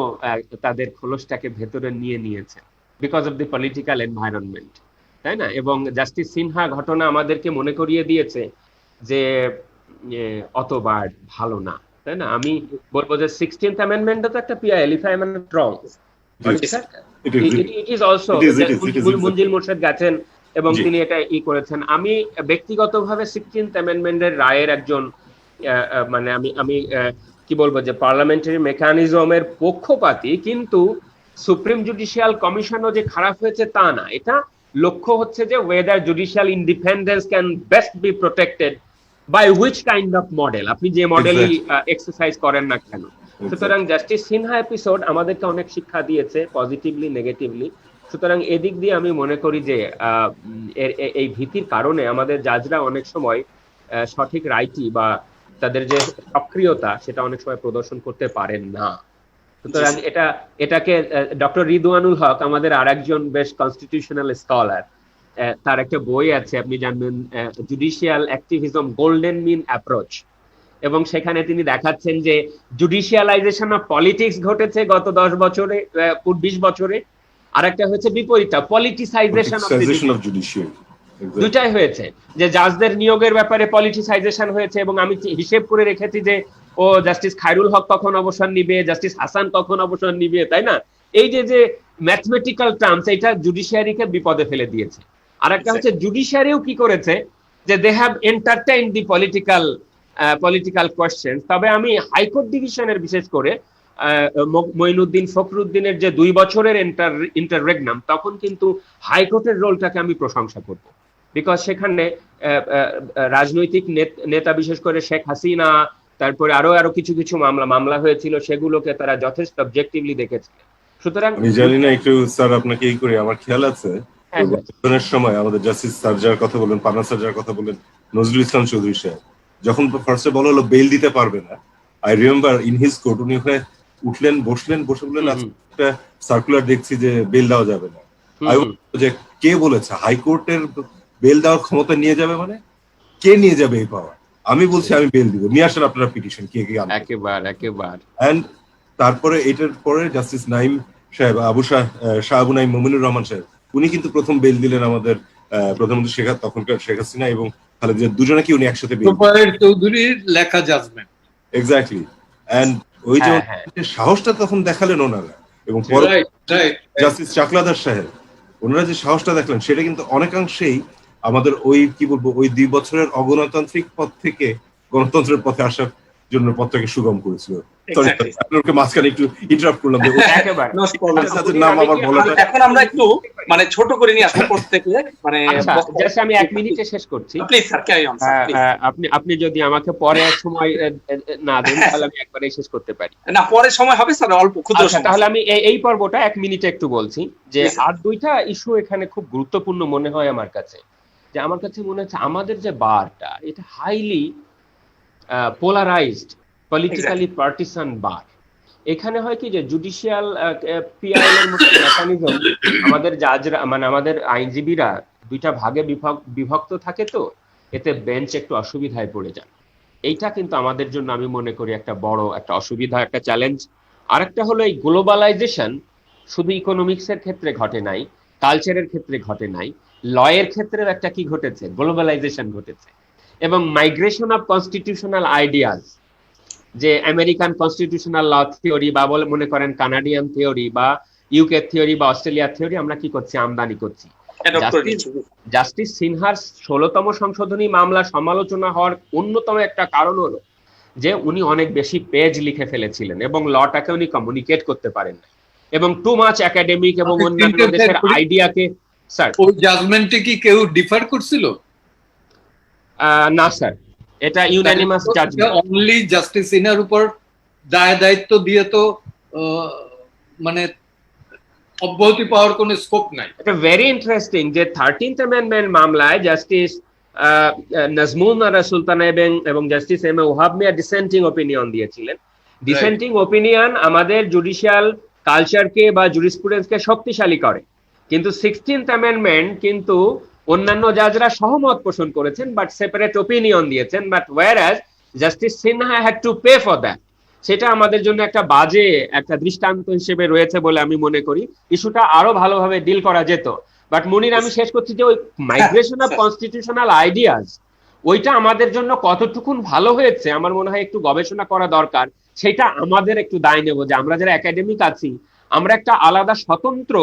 তাদের খোলসটাকে ভেতরে নিয়েছে, because of the political environment, তাই না? এবং জাস্টিস সিনহা ঘটনা আমাদেরকে মনে করিয়ে দিয়েছে যে অতবার ভালো না, তাই না? আমি বলবো যে 16th অ্যামেন্ডমেন্টও তো একটা PIL, if I am not wrong, it is also Munzil Murshed গেছেন এবং তিনি এটা করেছেন। আমি ব্যক্তিগতভাবে 16th অ্যামেন্ডমেন্টের রায়ের একজন, মানে আমি কি বলবো যে পার্লামেন্টারি মেকানিজমের পক্ষপাতী, কিন্তু সুপ্রিম জুডিশিয়াল কমিশনও যে খারাপ হয়েছে তা না। এটা লক্ষ্য হচ্ছে যে whether judicial independence can best be protected by which kind of model, আপনি যে মডেলই এক্সারসাইজ করেন না কেন। সুতরাং জাস্টিস সিনহা এপিসোড আমাদেরকে অনেক শিক্ষা দিয়েছে, পজিটিভলি নেগেটিভলি। সুতরাং এদিক দিয়ে আমি মনে করি যে এই ভীতির কারণে আমাদের জাজরা অনেক সময় সঠিক রাইটি বা তাদের যে সক্রিয়তা, সেটা অনেক সময় প্রদর্শন করতে পারেন না। সুতরাং এটাকে ডক্টর রিদওয়ানুল হক, আমাদের আরেকজন বেশ কনস্টিটিউশনাল স্কলার, তার একটা বই আছে, আপনি জানবেন, জুডিশিয়াল অ্যাক্টিভিজম গোল্ডেন মিন অ্যাপ্রোচ, এবং সেখানে তিনি দেখাচ্ছেন যে জুডিশিয়ালাইজেশন অফ পলিটিক্স ঘটেছে গত 10 বছরে, 20 বছরে, আর একটা হচ্ছে বিপরীতটা, পলিটিসাইজেশন অফ জুডিশিয়াল। দুটাই হয়েছে, যে জাজদের নিয়োগের ব্যাপারে পলিটিসাইজেশন হয়েছে, এবং আমি হিসেব করে রেখেছি যে ও জাস্টিস খায়রুল হক কখন অবসর নিবে, জাস্টিস হাসান কখন অবসর নিবে, তাই না? এই যে ম্যাথমেটিক্যাল টার্মস, এটা জুডিশিয়ারিকে বিপদে ফেলে দিয়েছে। আর একটা হচ্ছে জুডিশিয়ারিও কি করেছে যে they have entertained the political question. তবে আমি হাইকোর্ট ডিভিশনের বিশেষ করে মঈনুদ্দিন ফখরুদ্দিনের যে 2 বছরের ইন্টাররেগনাম, তখন কিন্তু হাইকোর্টের রোলটাকে আমি প্রশংসা করব, বিকজ সেখানে রাজনৈতিক নেতা, বিশেষ করে শেখ হাসিনা, তারপরে আরো কিছু মামলা হয়েছিল, সেগুলোকে তারা যথেষ্ট অবজেক্টিভলি দেখেছে। সুতরাং আমি জানি না, একটু স্যার আপনাকে এই করে আমার খেয়াল আছে সময় আমাদের জাস্টিস সার্জার কথা বলেন, পানা সার্জার কথা বলেন, নজরুল ইসলাম চৌধুরী সাহেব, যখন ফার্স্টে বলা হলো বেল দিতে পারবে না, I remember in his court উনি ওখানে উঠলেন, বসে বললেন একটা সার্কুলার দেখছি যে বেল দেওয়া যাবে না। যে কে বলেছে হাইকোর্টের বেল দেওয়ার ক্ষমতা নিয়ে যাবে, মানে কে নিয়ে যাবে এই পাওয়ার? আমি বলছি আমি বেল দিব, নিয়ে আসেন আপনারা পিটিশন, কে কে আনবেন। একেবারে এন্ড তারপরে এটার পরে জাস্টিস নাইম সাহেব, শাহ আবু নাইম মুমিনুর রহমান সাহেব, উনি কিন্তু প্রথম বেল দিলেন আমাদের প্রধানমন্ত্রী তখনকার শেখ হাসিনা এবং খালেদা জিয়া, দুজনে কি উনি একসাথে বেল চৌধুরীর লেখা জাজমেন্ট। এক্স্যাক্টলি। এন্ড ওই যে সাহসটা তখন দেখালেন ওনারা, এবং জাস্টিস চাকলাদার সাহেব ওনারা যে সাহসটা দেখলেন, সেটা কিন্তু অনেকাংশেই আমাদের ওই কি বলবো ওই 2 বছরের অগণতান্ত্রিক পথ থেকে গণতন্ত্রের পথে আসার জন্য পথটাকে সুগম করেছিল। আপনাকে মাঝখানে একটু ইন্টারাপ্ট করলাম। এখন আমরা একটু মানে ছোট করে নিয়ে আসবো প্রত্যেকে, মানে আমি 1 মিনিটে শেষ করছি। Please sir, carry on sir. আপনি যদি আমাকে পরে সময় না দেন তাহলে আমি একবারেই শেষ করতে পারি। না, পরে সময় হবে স্যার, অল্প ক্ষুদ্র সময়। তাহলে আমি এই পর্বটা 1 মিনিটে একটু বলছি যে আর 2টা ইস্যু এখানে খুব গুরুত্বপূর্ণ মনে হয় আমার কাছে। যে আমার কাছে মনে হচ্ছে আমাদের যে বারটা, এটা হাইলি পোলারাইজড, পলিটিক্যালি পার্টিসান বার। এখানে হয় কি যে জুডিশিয়াল পিআইএল এর মতো মেকানিজম, আমাদের জাজরা মানে আমাদের আইনজীবীরা 2টা ভাগে বিভক্ত থাকে, তো এতে বেঞ্চ একটু অসুবিধায় পড়ে যায়। এইটা কিন্তু আমাদের জন্য আমি মনে করি একটা বড় একটা অসুবিধা, একটা চ্যালেঞ্জ। আরেকটা হলো এই গ্লোবালাইজেশন শুধু ইকোনমিক্সের ক্ষেত্রে ঘটে নাই, কালচারের ক্ষেত্রে ঘটে নাই, লয়ের ক্ষেত্রেও একটা কি ঘটেছে, গ্লোবালাইজেশন ঘটেছে। এবং মাইগ্রেশন অফ কনস্টিটিউশনাল আইডিয়াস, যে আমেরিকান কনস্টিটিউশনাল ল থিওরি বা বলে মনে করেন কানাডিয়ান থিওরি বা ইউকে থিওরি বা অস্ট্রেলিয়ার থিওরি আমরা কি করছি, আমদানি করছি। জাস্টিস সিনহার 16তম সংশোধনী মামলা সমালোচনা হওয়ার অন্যতম একটা কারণ হলো যে উনি অনেক বেশি পেজ লিখে ফেলেছিলেন এবং লটাকে উনি কমিউনিকেট করতে পারেন না, এবং টু মাচ একাডেমিক এবং অন্যান্য দেশের আইডিয়াকে। স্যার, ওই জাজমেন্টে কি কেউ ডিফার করছিল? না স্যার, এটা ইউনানিমাস জাজমেন্ট। অনলি জাস্টিস সিনহার উপর দায়িত্ব দিয়ে তো মানে অব্যাহতি পাওয়ার কোনো স্কোপ নাই। এটা ভেরি ইন্টারেস্টিং যে 13th অ্যামেন্ডমেন্ট মামলায় জাস্টিস নাজমুন আরা সুলতানা এবং justice M A Wahab Mia dissenting opinion দিয়েছিলেন। ডিসেন্টিং অপিনিয়ন আমাদের জুডিশিয়াল কালচারকে বা জুরিসপ্রুডেন্সকে শক্তিশালী করে, কিন্তু 16th অ্যামেন্ডমেন্ট কিন্তু অন্যান্য জাজরা সহমত পোষণ করেছেন, বাট সেপারেট অপিনিয়ন দিয়েছেন। But whereas justice Sinha had to pay for that. সেটা আমাদের জন্য একটা বাজে একটা দৃষ্টান্ত হিসেবে রয়েছে বলে আমি মনে করি। ইস্যুটা আরো ভালোভাবে ডিল করা যেত। বাট মুনির, আমি শেষ করছি যে ওই মাইগ্রেশন অফ কনস্টিটিউশনাল আইডিয়াস, ওইটা আমাদের জন্য কতটুকুন ভালো হয়েছে আমার মনে হয় একটু গবেষণা করা দরকার। সেটা আমাদের একটু দায় নেব যে আমরা যারা একাডেমিক আছি, আমরা একটা আলাদা স্বতন্ত্র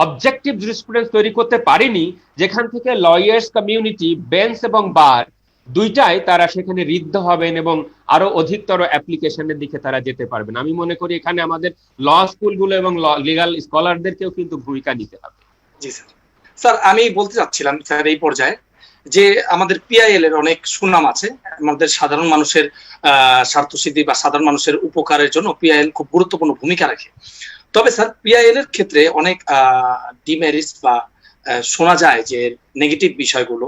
অবজেক্টিভ জুরিসপ্রুডেন্স তৈরি করতে পারিনি, যেখান থেকে লয়ার্স কমিউনিটি, বেঞ্চ এবং বার দুইটাই তারা সেখানে ঋদ্ধ হবেন এবং আরো অধিকতর অ্যাপ্লিকেশনের দিকে তারা যেতে পারবেন। আমি মনে করি এখানে আমাদের ল স্কুলগুলো এবং লিগাল স্কলারদেরকেও কিন্তু ভূমিকা নিতে হবে। জি স্যার। স্যার, আমি বলতে চাচ্ছিলাম স্যার এই পর্যায়ে যে আমাদের পিআইএল এর অনেক সুনাম আছে, আমাদের সাধারণ মানুষের স্বার্থসিদ্ধি বা সাধারণ মানুষের উপকারের জন্য পিআইএল খুব গুরুত্বপূর্ণ ভূমিকা রাখে। তবে স্যার, পিআইএল এর ক্ষেত্রে অনেক ডিমেরিটস বা শোনা যায় যে নেগেটিভ বিষয়গুলো,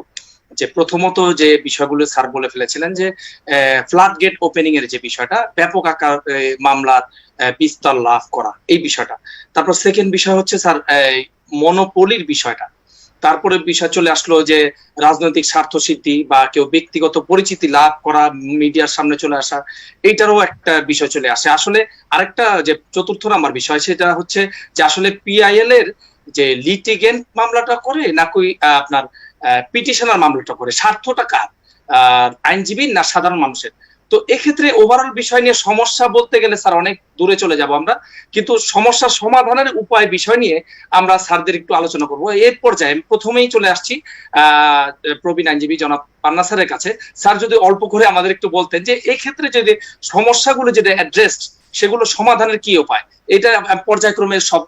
যে প্রথমত যে বিষয়গুলো স্যার বলে ফেলেছিলেন যে ফ্লাড গেট ওপেনিং এর যে বিষয়টা, ব্যাপক আকার মামলার বিস্তার লাভ করা, এই বিষয়টা। তারপর সেকেন্ড বিষয় হচ্ছে স্যার মনোপলির বিষয়টা। তারপরে বিষয় চলে আসলো যে রাজনৈতিক স্বার্থ সিদ্ধি বা কেউ ব্যক্তিগত পরিচিতি লাভ করা, মিডিয়ার সামনে চলে আসা, এইটারও একটা বিষয় চলে আসে। আসলে আরেকটা যে চতুর্থ নাম্বার বিষয়, সেটা হচ্ছে যে আসলে পিআইএল এর যে লিটিগেন্ট মামলাটা করে না কই আপনার পিটিশনার মামলাটা করে, স্বার্থটা কার, আইনজীবী না সাধারণ মানুষের? তো এক্ষেত্রে ওভারঅল বিষয় নিয়ে সমস্যা বলতে গেলে স্যার অনেক দূরে চলে যাব আমরা, কিন্তু সমস্যা সমাধানের উপায় বিষয় নিয়ে আমরা স্যারদের একটু আলোচনা করব। এর পর্যায়ে প্রথমেই চলে আসছি প্রবীণ আইনজীবী জনাব পান্না স্যারের কাছে। স্যার যদি অল্প করে আমাদের একটু বলতেন যে এক্ষেত্রে যদি সমস্যাগুলো যেটা অ্যাড্রেসড, সেগুলো সমাধানের কি উপায়, এটা পর্যায়ক্রমে সব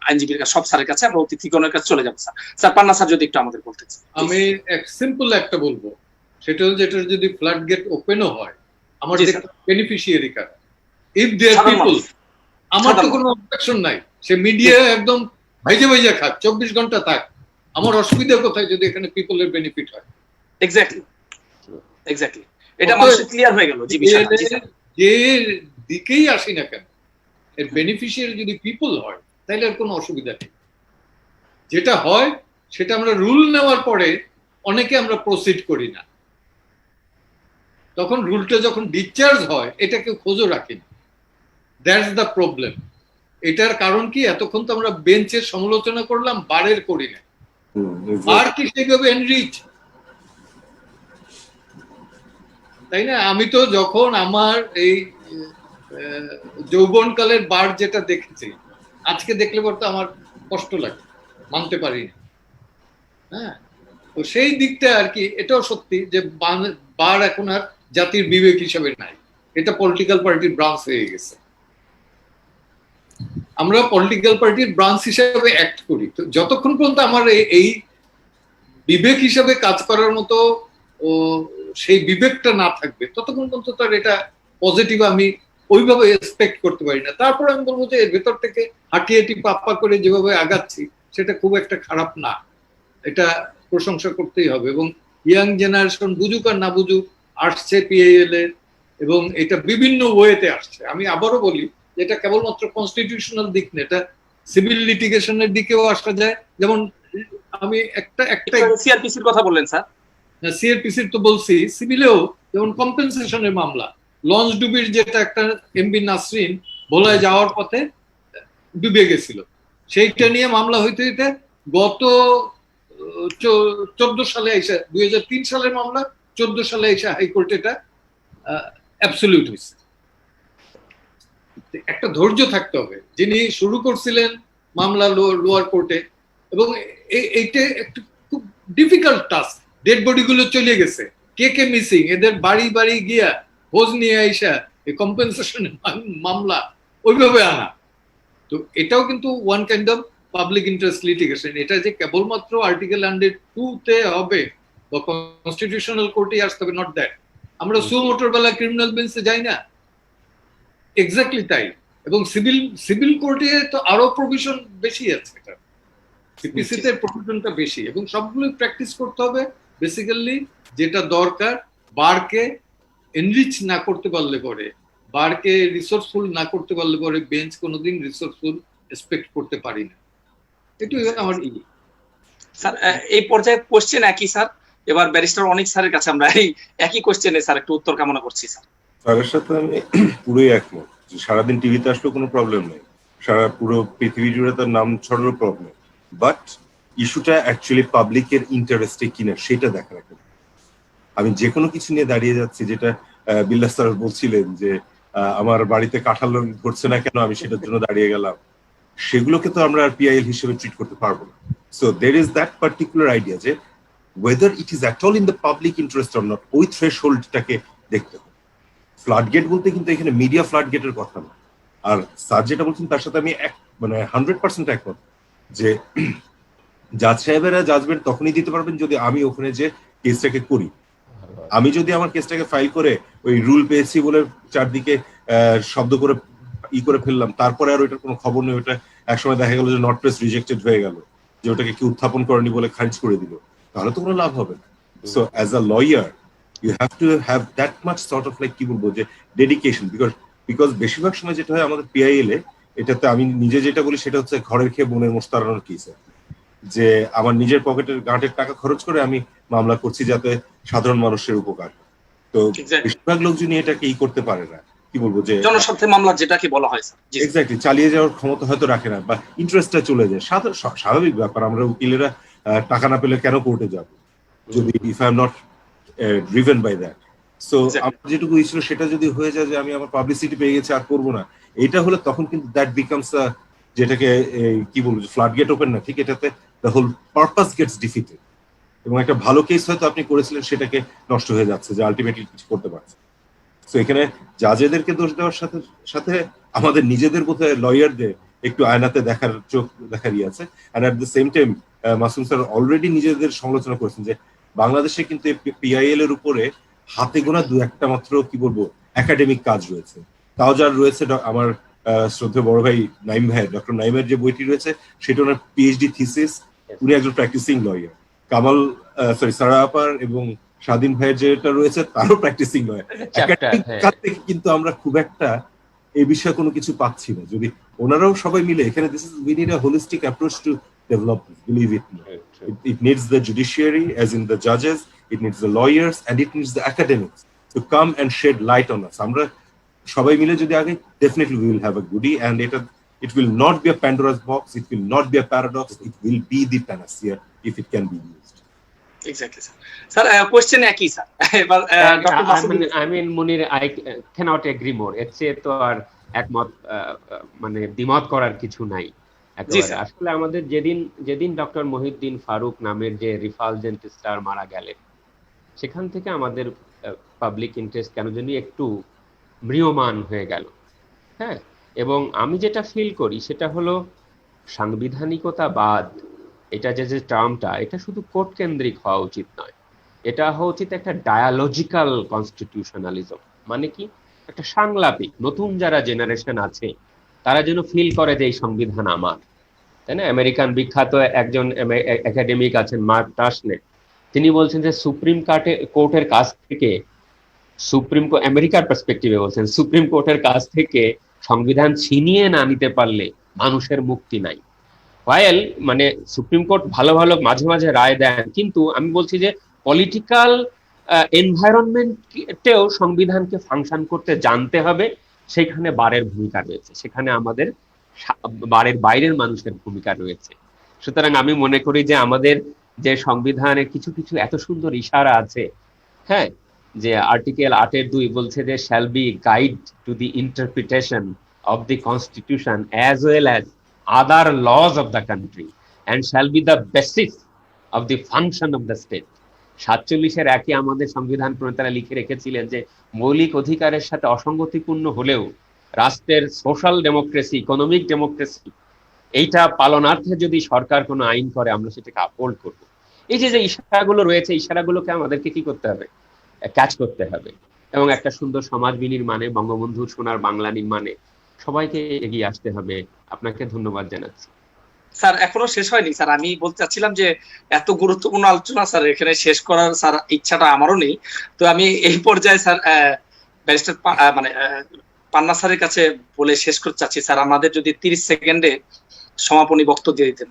আইনজীবীর কাছে, সব স্যারের কাছে, আমরা অতিথিগণের কাছে চলে যাবো। স্যার পান্না স্যার যদি একটু আমাদের বলতেন। আমি সিম্পল একটা বলবো, সেটা হচ্ছে যেটা যদি ফ্লাড গেট ওপেনও হয়, আমার বেনিফিশিয়ারি কারা, ইফ দেয়ার পিপল, আমার তো কোনো অবজেকশন নাই, সে মিডিয়া একদম ভাইজে ভাইজে খাক, 24 ঘন্টা থাক, আমার অসুবিধা কোথায় যদি এখানে পিপলের বেনিফিট হয়? এক্স্যাক্টলি। এটা মানুষের ক্লিয়ার হয়ে গেল। জি বিষয়টা যে দিকেই আসি না কেন, এর বেনিফিশিয়ারি যদি পিপল হয় তাহলে আর কোনো অসুবিধা নেই। যেটা হয় সেটা আমরা রুল নেওয়ার পরে অনেকে আমরা প্রসিড করি না, তখন রুলটা যখন ডিসচার্জ হয় এটা কেউ খোঁজও রাখি না। That's the problem. এটার কারণ কি, এতক্ষণ তো আমরা বেঞ্চের সমালোচনা করলাম, বারের করি না। বার কি সেভাবে এনরিচ, তাই না? আমি তো যখন আমার এই যৌবনকালের বার যেটা দেখেছি, আজকে দেখলে পরে আমার কষ্ট লাগে, মানতে পারি না। হ্যাঁ, তো সেই দিকটা আর কি, এটাও সত্যি যে বার এখন আর জাতির বিবেক হিসাবে নাই, এটা পলিটিক্যাল পার্টির ব্রাঞ্চ হয়ে গেছে। আমরা পলিটিক্যাল পার্টির ব্রাঞ্চ হিসাবে অ্যাক্ট করি, তো যতক্ষণ পর্যন্ত আমার এই বিবেক হিসাবে কাজ করার মতো সেই বিবেকটা না থাকবে ততক্ষণ পর্যন্ত তার এটা পজিটিভ আমি ওইভাবে এক্সপেক্ট করতে পারি না। তারপর আমি বলবো যে এর ভেতর থেকে হাঁটি হাঁটি পাপ্পা করে যেভাবে আগাচ্ছি সেটা খুব একটা খারাপ না, এটা প্রশংসা করতেই হবে। এবং ইয়াং জেনারেশন বুঝুক আর না বুঝুক আসছে পিআইএল এর, এবং এটা বিভিন্ন ওয়েতে আসছে। আমি আবারও বলি এটা কেবলমাত্র কনস্টিটিউশনাল দিক না, এটা সিভিল লিটিগেশনের দিকেও আসা যায়। যেমন আমি একটা সিআরপিসির কথা বললেন স্যার, সিআরপিসির তো বলছি, সিভিলেও যেমন কম্পেনসেশনের মামলা, লঞ্চ ডুবির যেটা একটা এমবি নাসরিন ভোলায় যাওয়ার পথে ডুবে গেছিল, সেইটা নিয়ে মামলা হইতে হইতে গত 14 সালে এসে 2003 সালের মামলা 14 সালে এসে হাইকোর্টে এটা অ্যাবসলিউট হয়েছে। একটা ধৈর্য থাকতে হবে, যিনি শুরু করছিলেন মামলা লোয়ার কোর্টে, এবং এইটা একটু খুব ডিফিকাল্ট টাস্ক। ডেড বডি গুলো চলে গেছে, কে কে মিসিং, এদের বাড়ি বাড়ি গিয়া খোঁজ নিয়ে আইসা এই কম্পেনসেশন মামলা ওইভাবে আনা, তো এটাও কিন্তু one kind of public interest litigation. এটা যে কেবলমাত্র আর্টিকেল 102 তে হবে বা কনস্টিটিউশনাল কোর্টে আসতে হবে, নট দ্যাট। আমরা সুমোটর বেলা ক্রিমিনাল বেঞ্চে যাই না, এক্স্যাক্টলি তাই। এবং সিভিল কোর্টে তো আরো প্রভিশন বেশি আছে, এটা সিপিসিতে প্রভিশনটা বেশি, এবং সবগুলো প্র্যাকটিস করতে হবে। বেসিক্যালি যেটা দরকার, বারকে এনরিচ না করতে পারলে পরে, বারকে রিসোর্সফুল না করতে পারলে পরে বেঞ্চ কোনোদিন রিসোর্সফুল এক্সপেক্ট করতে পারি না। এটাই আমার স্যার। এই পর্যায়ে কোশ্চেন একই স্যার, এবার ব্যারিস্টার অনিক স্যারের কাছে আমরা এই একই কোশ্চেনে স্যার একটু উত্তর কামনা করছি স্যার। স্যারের সাথে আমি পুরোই একমত যে সারাদিন টিভিতে আসলেও কোনো প্রবলেম নেই, সারা পুরো পৃথিবী জুড়ে তার নাম ছড়ানোর প্রবলেম, বাট ইস্যুটা অ্যাকচুয়ালি পাবলিকের ইন্টারেস্টে কিনা সেটা দেখা রাখে। আমি যে কোনো কিছু নিয়ে দাঁড়িয়ে যাচ্ছি, যেটা বিল্লাহ স্যার বলছিলেন যে আমার বাড়িতে কাঁঠাল ধরছে না কেন, আমি সেটার জন্য দাঁড়িয়ে গেলাম, সেগুলোকে তো আমরা আর পিআইএল হিসেবে ট্রিট করতে পারবো না। So there is that particular idea যে whether it is at all in the public interest or not, ওই থ্রেশহোল্ডটাকে দেখতে হবে। ফ্লাড গেট বলতে কিন্তু এখানে মিডিয়া ফ্লাড গেটের কথা না। আর স্যার যেটা বলছেন তার সাথে আমি 100% একমত যে জাজ সাহেবেরা জাজমেন্ট তখনই দিতে পারবেন যদি আমি ওখানে যে কেসটাকে করি। আমি যদি আমার কেসটাকে ফাইল করে ওই রুল পেয়েছি বলে চারদিকে শব্দ করে করে ফেললাম, তারপরে আর ওইটার কোনো খবর নেই, ওটা একসময় দেখা গেল যে নট প্রেস রিজেক্টেড হয়ে গেল, যে ওটাকে কি উত্থাপন করেনি বলে খারিজ করে দিল, তাহলে তো কোনো লাভ হবে না। So as a lawyer you have to have that much sort of like কি বলবো যে ডেডিকেশন, বিকজ বেশিরভাগ সময় যেটা হয় আমাদের পিআইএল এ, এটাতে আমি নিজে যেটা বলি সেটা হচ্ছে ঘরের খেয়ে বোনের মোষ তাড়ানোর কেস, যে আমার নিজের পকেটের গাঁটের টাকা খরচ করে আমি মামলা করছি যাতে সাধারণ মানুষের উপকার। তো বেশিরভাগ লোকজনই এটাকে করতে পারে না, কি বলবো যে জনস্বার্থে মামলা যেটাকে বলা হয় এক্স্যাক্টলি চালিয়ে যাওয়ার ক্ষমতা হয়তো রাখে না, বা ইন্টারেস্টটা চলে যায়। স্বাভাবিক ব্যাপার, আমরা উকিলেরা টাকা না পেলে কেন কোর্টে যাব যদি if I am not driven by that. So আমার যেটুকু ছিল সেটা যদি হয়ে যায় যে আমি আমার পাবলিসিটি পেয়ে গেছি আর করবো না, এটা হলে তখন কিন্তু দ্যাট বিকামস যেটাকে কি বলবো ফ্লাড গেট ওপেন না, ঠিক এটাতে the whole purpose gets defeated, এবং একটা ভালো কেস হয়তো আপনি করেছিলেন সেটাকে নষ্ট হয়ে যাচ্ছে, যে আলটিমেটলি কিছু করতে পারছে। সো এখানে জাজেদেরকে দোষ দেওয়ার সাথে সাথে আমাদের নিজেদের বোধহয় লয়ারদের একটু আয়নাতে চোখ দেখারই আছে। And at the same time Masum sir already নিজেদের সমালোচনা করেছেন যে বাংলাদেশে কিন্তু পিআইএল এর উপরে হাতে গোনা দু একটা মাত্র কি বলবো একাডেমিক কাজ রয়েছে, তাও যার রয়েছে আমার শ্রদ্ধেয় বড় ভাই নাইম ভাই, ডক্টর নাইমের যে বইটি রয়েছে সেটা ওনার পিএইচডি থিসিস, উনি একজন প্র্যাকটিসিং লয়ার। কামাল সারা আপার এবং স্বাধীন ভাইয়ের যেটা রয়েছে তারও প্র্যাকটিসিং লয়ার। চ্যাপ্টার, একাডেমিক হ্যাঁ। কাছ থেকে কিন্তু আমরা খুব একটা এই বিষয়ে কোনো কিছু পাচ্ছি না। যদি ওনারাও সবাই মিলে এখানে, this is we need a holistic approach to develop, believe it. It needs the judiciary, as in the judges, it needs the lawyers, and it needs the academics to come and shed light on us. আমরা সবাই মিলে যদি আগে, definitely we will have a goodie, and it will not be a Pandora's box, it will not be a paradox, it will be the panacea if it can be used. Exactly sir. Sir question একই sir, এবার doctor Masud. I mean Munir, I cannot agree more. এর চেয়ে তো আর একমত মানে দ্বিমত করার কিছু নাই। আসলে আমাদের যেদিন ডক্টর মহিউদ্দিন ফারুক নামের যে রিফালজেন্ট স্টার মারা গেলেন, সেখান থেকে আমাদের পাবলিক ইন্টারেস্ট কেন জানি একটু ম্রিয়মান হয়ে গেল। হ্যাঁ, এবং আমি যেটা ফিল করি সেটা হলো সাংবিধানিকতাবাদ, এটা যে টার্মটা, এটা শুধু কোর্ট কেন্দ্রিক হওয়া উচিত নয়। এটা হওয়া উচিত একটা ডায়ালজিক্যাল কনস্টিটিউশনালিজম। মানে কি, একটা সাংলাপিক, নতুন যারা জেনারেশন আছে তারা যেন ফিল করে যে এই সংবিধান আমার, তাই না? আমেরিকান বিখ্যাত একজন একাডেমিক আছেন মার্ক টাসনেট, তিনি বলছেন যে সুপ্রিম কোর্টের কাছ থেকে, আমেরিকার পার্সপেক্টিভে বলছেন, সুপ্রিম কোর্টের কাছ থেকে সংবিধান ছিনিয়ে না নিতে পারলে মানুষের মুক্তি নাই। ওয়াইল মানে সুপ্রিম কোর্ট ভালো ভালো মাঝে মাঝে রায় দেন, কিন্তু আমি বলছি যে পলিটিক্যাল এনভায়রনমেন্টেও সংবিধানকে ফাংশন করতে জানতে হবে। সেখানে বারের ভূমিকা রয়েছে, সেখানে আমাদের বারের বাইরের মানুষের ভূমিকা রয়েছে। সুতরাং আমি মনে করি যে আমাদের যে সংবিধানের কিছু কিছু এত সুন্দর ইশারা আছে, হ্যাঁ, যে আর্টিকেল 8(2) বলছে যে shall be guide to the interpretation of the constitution as well as other laws of the country and shall be the basis of the function of the state. 47-এর একই আমাদের সংবিধান প্রণেতারা লিখে রেখেছিলেন যে মৌলিক অধিকারের সাথে অসঙ্গতিপূর্ণ হলেও রাষ্ট্রের সোশ্যাল ডেমোক্রেসি, ইকোনমিক ডেমোক্রেসি, এইটা পালনার্থে যদি সরকার কোনো আইন করে আমরা সেটাকে আপহোল্ড করব। এই যে ইশারাগুলো রয়েছে, ইশারাগুলোকে আমাদেরকে কি করতে হবে? ক্যাচ করতে হবে, এবং একটা সুন্দর সমাজ বিনির্মাণে, বঙ্গবন্ধুর সোনার বাংলা নির্মাণে সবাইকে এগিয়ে আসতে হবে। আপনাকে ধন্যবাদ জানাচ্ছি। স্যার এখনো শেষ হয়নি স্যার, আমি বলতে চাচ্ছিলাম যে এত গুরুত্বপূর্ণ আলোচনা স্যার এখানে শেষ করার স্যার ইচ্ছাটা আমারও নেই। তো আমি এই পর্যায়ে স্যার ব্যারিস্টার মানে পান্না স্যারের কাছে বলে শেষ করতে চাচ্ছি, স্যার আমাদের যদি 30 সেকেন্ডে সমাপনী বক্তব্য দিয়ে দিতেন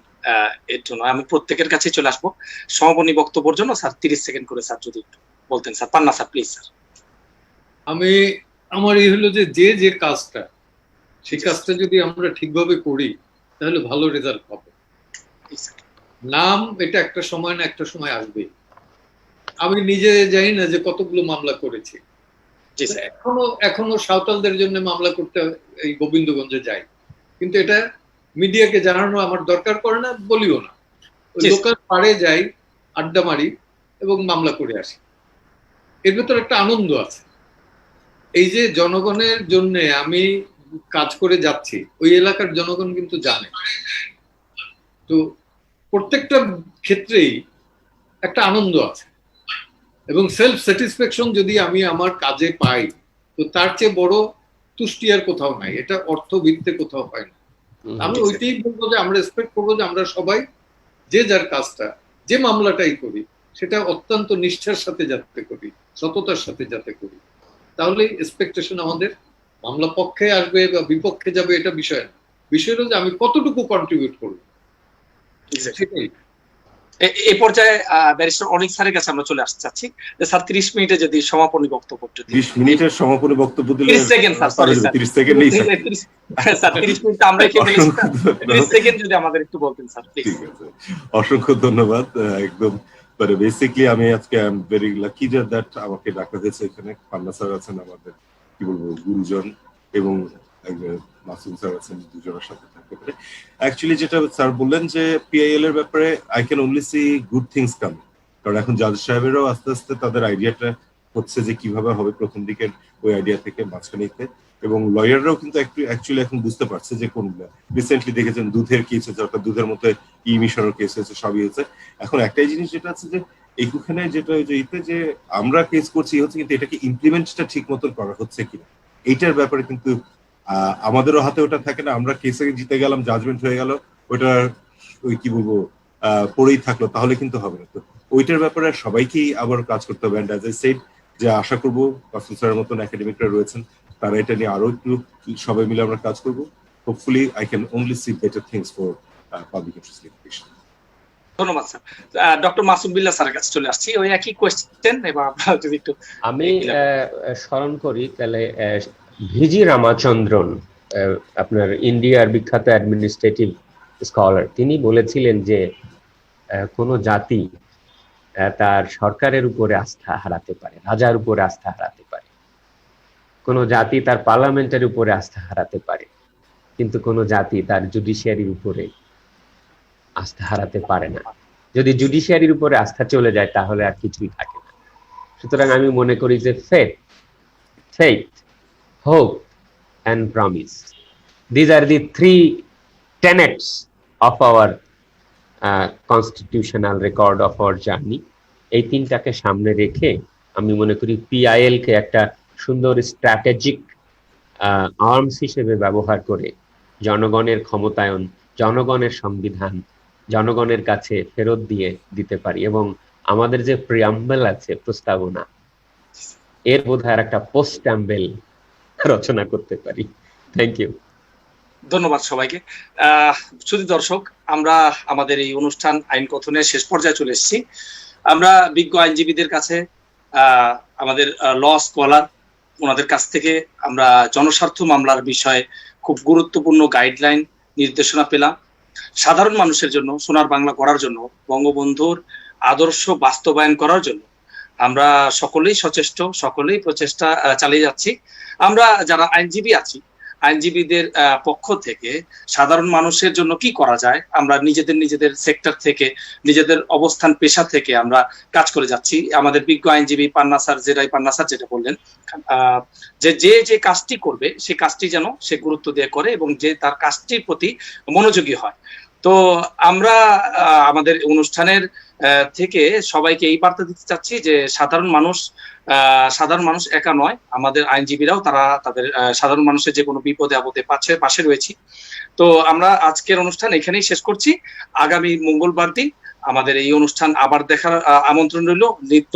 এর জন্য। আমি প্রত্যেকের কাছে চলে আসবো সমাপনী বক্তব্যের জন্য। স্যার 30 সেকেন্ড করে স্যার যদি বলতেন sir. Panna sir please. Sir আমার এই হলো যে যে কাজটা, সেই কাজটা যদি আমরা ঠিকভাবে করি তাহলে ভালো রেজাল্ট পাবো। নাম এটা একটা সময় না একটা সময় আসবে। আমি নিজে জানি না যে কতগুলো মামলা করেছি, এখনো সাঁওতালদের জন্য মামলা করতে এই গোবিন্দগঞ্জে যাই, কিন্তু এটা মিডিয়াকে জানানো আমার দরকার পড়ে না, বলিও না। ওই লোকাল পাড়ে যাই, আড্ডা মারি এবং মামলা করে আসি। এর ভেতর একটা আনন্দ আছে। এই যে জনগণের জন্য আমি কাজ করে যাচ্ছি, ওই এলাকার জনগণ কিন্তু জানে। তো প্রত্যেকটা ক্ষেত্রেই একটা আনন্দ আছে, এবং সেলফ স্যাটিসফ্যাকশন যদি আমি আমার কাজে পাই, তো তার চেয়ে বড় তুষ্টি আর কোথাও নাই। এটা অর্থভিত্তে কোথাও হয় না। আমি ওইটাই বলবো যে আমরা এক্সপেক্ট করবো যে আমরা সবাই যে যার কাজটা, যে মামলাটাই করি, সেটা অত্যন্ত নিষ্ঠার সাথে যাতে করি, সততার সাথে যাতে করি। তাহলে এক্সপেকটেশন আমাদের মামলা পক্ষে আসবে বা বিপক্ষে যাবে এটা বিষয় না। বিষয় হলো যে আমি কতটুকু কন্ট্রিবিউট করবো। এই পর্যায়ে ব্যারিস্টার অনিক স্যারের কাছে আমরা চলে আসতে চাচ্ছি। স্যার 30 মিনিটে যদি সমাপনী বক্তব্য, 30 মিনিটের সমাপনী বক্তব্য দিলে 30 second sir, sorry sir 30 second নেই স্যার। স্যার 30 মিনিট আমরা কি বলেছি, 30 সেকেন্ড যদি আমাদের একটু বলতেন স্যার প্লিজ। ঠিক আছে, অসংখ্য ধন্যবাদ। একদম মানে বেসিক্যালি আমি আজকে I am very lucky that আমাকে ডাকা হয়েছে এখানে। পান্না স্যার আছেন আমাদের কি বলবো গুরুজন, এবং মাসুম স্যার আছেন, দুজনের সাথে থাকতে পারে। অ্যাকচুয়ালি যেটা স্যার বললেন যে পিআইএল এর ব্যাপারে I can only see good things come, কারণ এখন জাজ সাহেবেরও আস্তে আস্তে তাদের আইডিয়াটা হচ্ছে যে কিভাবে হবে প্রথম দিকের ওই আইডিয়া থেকে মাঝখানেতে, এবং লয়াররাও কিন্তু একটু অ্যাকচুয়ালি এখন বুঝতে পারছে যে কোনগুলো। রিসেন্টলি দেখেছেন দুধের কেস হয়েছে, অর্থাৎ দুধের মধ্যে ইমিশনের কেস হয়েছে, সবই হয়েছে। এখন একটাই জিনিস যেটা আছে যে এইখানে যেটা যে আমরা কেস করছি হচ্ছে, কিন্তু এটাকে ইমপ্লিমেন্টটা ঠিক মতন করা হচ্ছে কিনা এইটার ব্যাপারে কিন্তু আমাদেরও হাতে ওটা থাকে না। আমরা কেসে জিতে গেলাম, জাজমেন্ট হয়ে গেল, ওটা ওই কি বলবো পড়েই থাকলো, তাহলে কিন্তু হবে না। তো ওইটার ব্যাপারে সবাইকেই আবার কাজ করতে হবে। অ্যান্ড অ্যাজ আই সেড, যে আশা করবো কাসুম স্যারের মতন একাডেমিকরা রয়েছেন, তারা এটা নিয়ে আরো একটু সবাই মিলে আমরা কাজ করবো। Hopefully I can only see better things for public interest litigation. ধন্যবাদ স্যার। ডক্টর মাসুম বিল্লাহ স্যারের কাছে চলে আসছি, ওই একই কোয়েশ্চেন, এবার আপনারা যদি একটু আমি স্মরণ করি তাহলে ভিজি রামাচন্দ্রন, আপনার ইন্ডিয়ার বিখ্যাত অ্যাডমিনিস্ট্রেটিভ স্কলার, তিনি বলেছিলেন যে কোনো জাতি তার সরকারের উপরে আস্থা হারাতে পারে, রাজার উপরে আস্থা হারাতে পারে, কোনো জাতি তার পার্লামেন্টের উপরে আস্থা হারাতে পারে, কিন্তু কোনো জাতি তার জুডিশিয়ারির উপরে আস্থা হারাতে পারে না। যদি জুডিশিয়ারির উপরে আস্থা চলে যায় তাহলে আর কিছুই থাকে না। সুতরাং আমি মনে করি যে faith, hope and promise, these are the three tenets of our constitutional record of our journey. এই তিনটাকে সামনে রেখে আমি মনে করি PIL কে একটা সুন্দর স্ট্র্যাটেজিক আর্মস হিসেবে ব্যবহার করে জনগণের ক্ষমতায়ন, জনগণের সংবিধান জনগণের কাছে ফেরত দিতে পারি, এবং আমাদের যে প্রিয়াম্বল আছে, প্রস্তাবনা, এর বোধহয় একটা পোস্টাম্বেল রচনা করতে পারি। Thank you. ধন্যবাদ সবাইকে। শুধু দর্শক, আমরা আমাদের এই অনুষ্ঠান আইন কথনের শেষ পর্যায়ে চলে এসেছি। আমরা বিজ্ঞ আইনজীবীদের কাছে, আমাদের ল স্কলার, ওনাদের কাছ থেকে আমরা জনস্বার্থ মামলার বিষয়ে খুব গুরুত্বপূর্ণ গাইডলাইন, নির্দেশনা পেলাম। সাধারণ মানুষের জন্য সোনার বাংলা করার জন্য, বঙ্গবন্ধুর আদর্শ বাস্তবায়ন করার জন্য আমরা সকলেই সচেষ্ট, সকলেই প্রচেষ্টা চালিয়ে যাচ্ছি। আমরা যারা আইনজীবী আছি, আইনজীবীদের পক্ষ থেকে সাধারণ মানুষের জন্য কি করা যায়, আমরা নিজেদের সেক্টর থেকে, নিজেদের অবস্থান পেশা থেকে আমরা কাজ করে যাচ্ছি। আমাদের বিজ্ঞ আইনজীবী পান্না স্যার যেটা বললেন, যে কাজটি করবে সে কাজটি যেন সে গুরুত্ব দিয়ে করে এবং যে তার কাজটির প্রতি মনোযোগী হয়। তো আমরা আমাদের অনুষ্ঠানের থেকে সবাইকে এই বার্তা দিতে চাচ্ছি যে সাধারণ মানুষ একা নয়, আমাদের আইনজীবীরাও তারা তাদের সাধারণ মানুষের যে কোনো বিপদে আপদে পাশে রয়েছি। তো আমরা আজকের অনুষ্ঠান এখানেই শেষ করছি। আগামী মঙ্গলবার দিন আমাদের এই অনুষ্ঠান আবার দেখার আমন্ত্রণ রইল।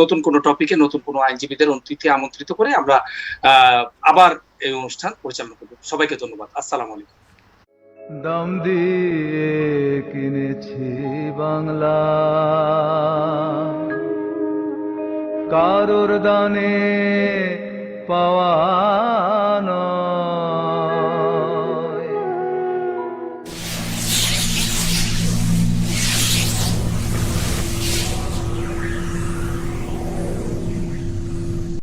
নতুন কোনো টপিকে নতুন কোনো আইনজীবীদের অতিথি আমন্ত্রিত করে আমরা আবার এই অনুষ্ঠান পরিচালনা করব। সবাইকে ধন্যবাদ। আসসালামু আলাইকুম। দাম দিয়ে কিনেছি বাংলা, কারোর দানে পাওয়া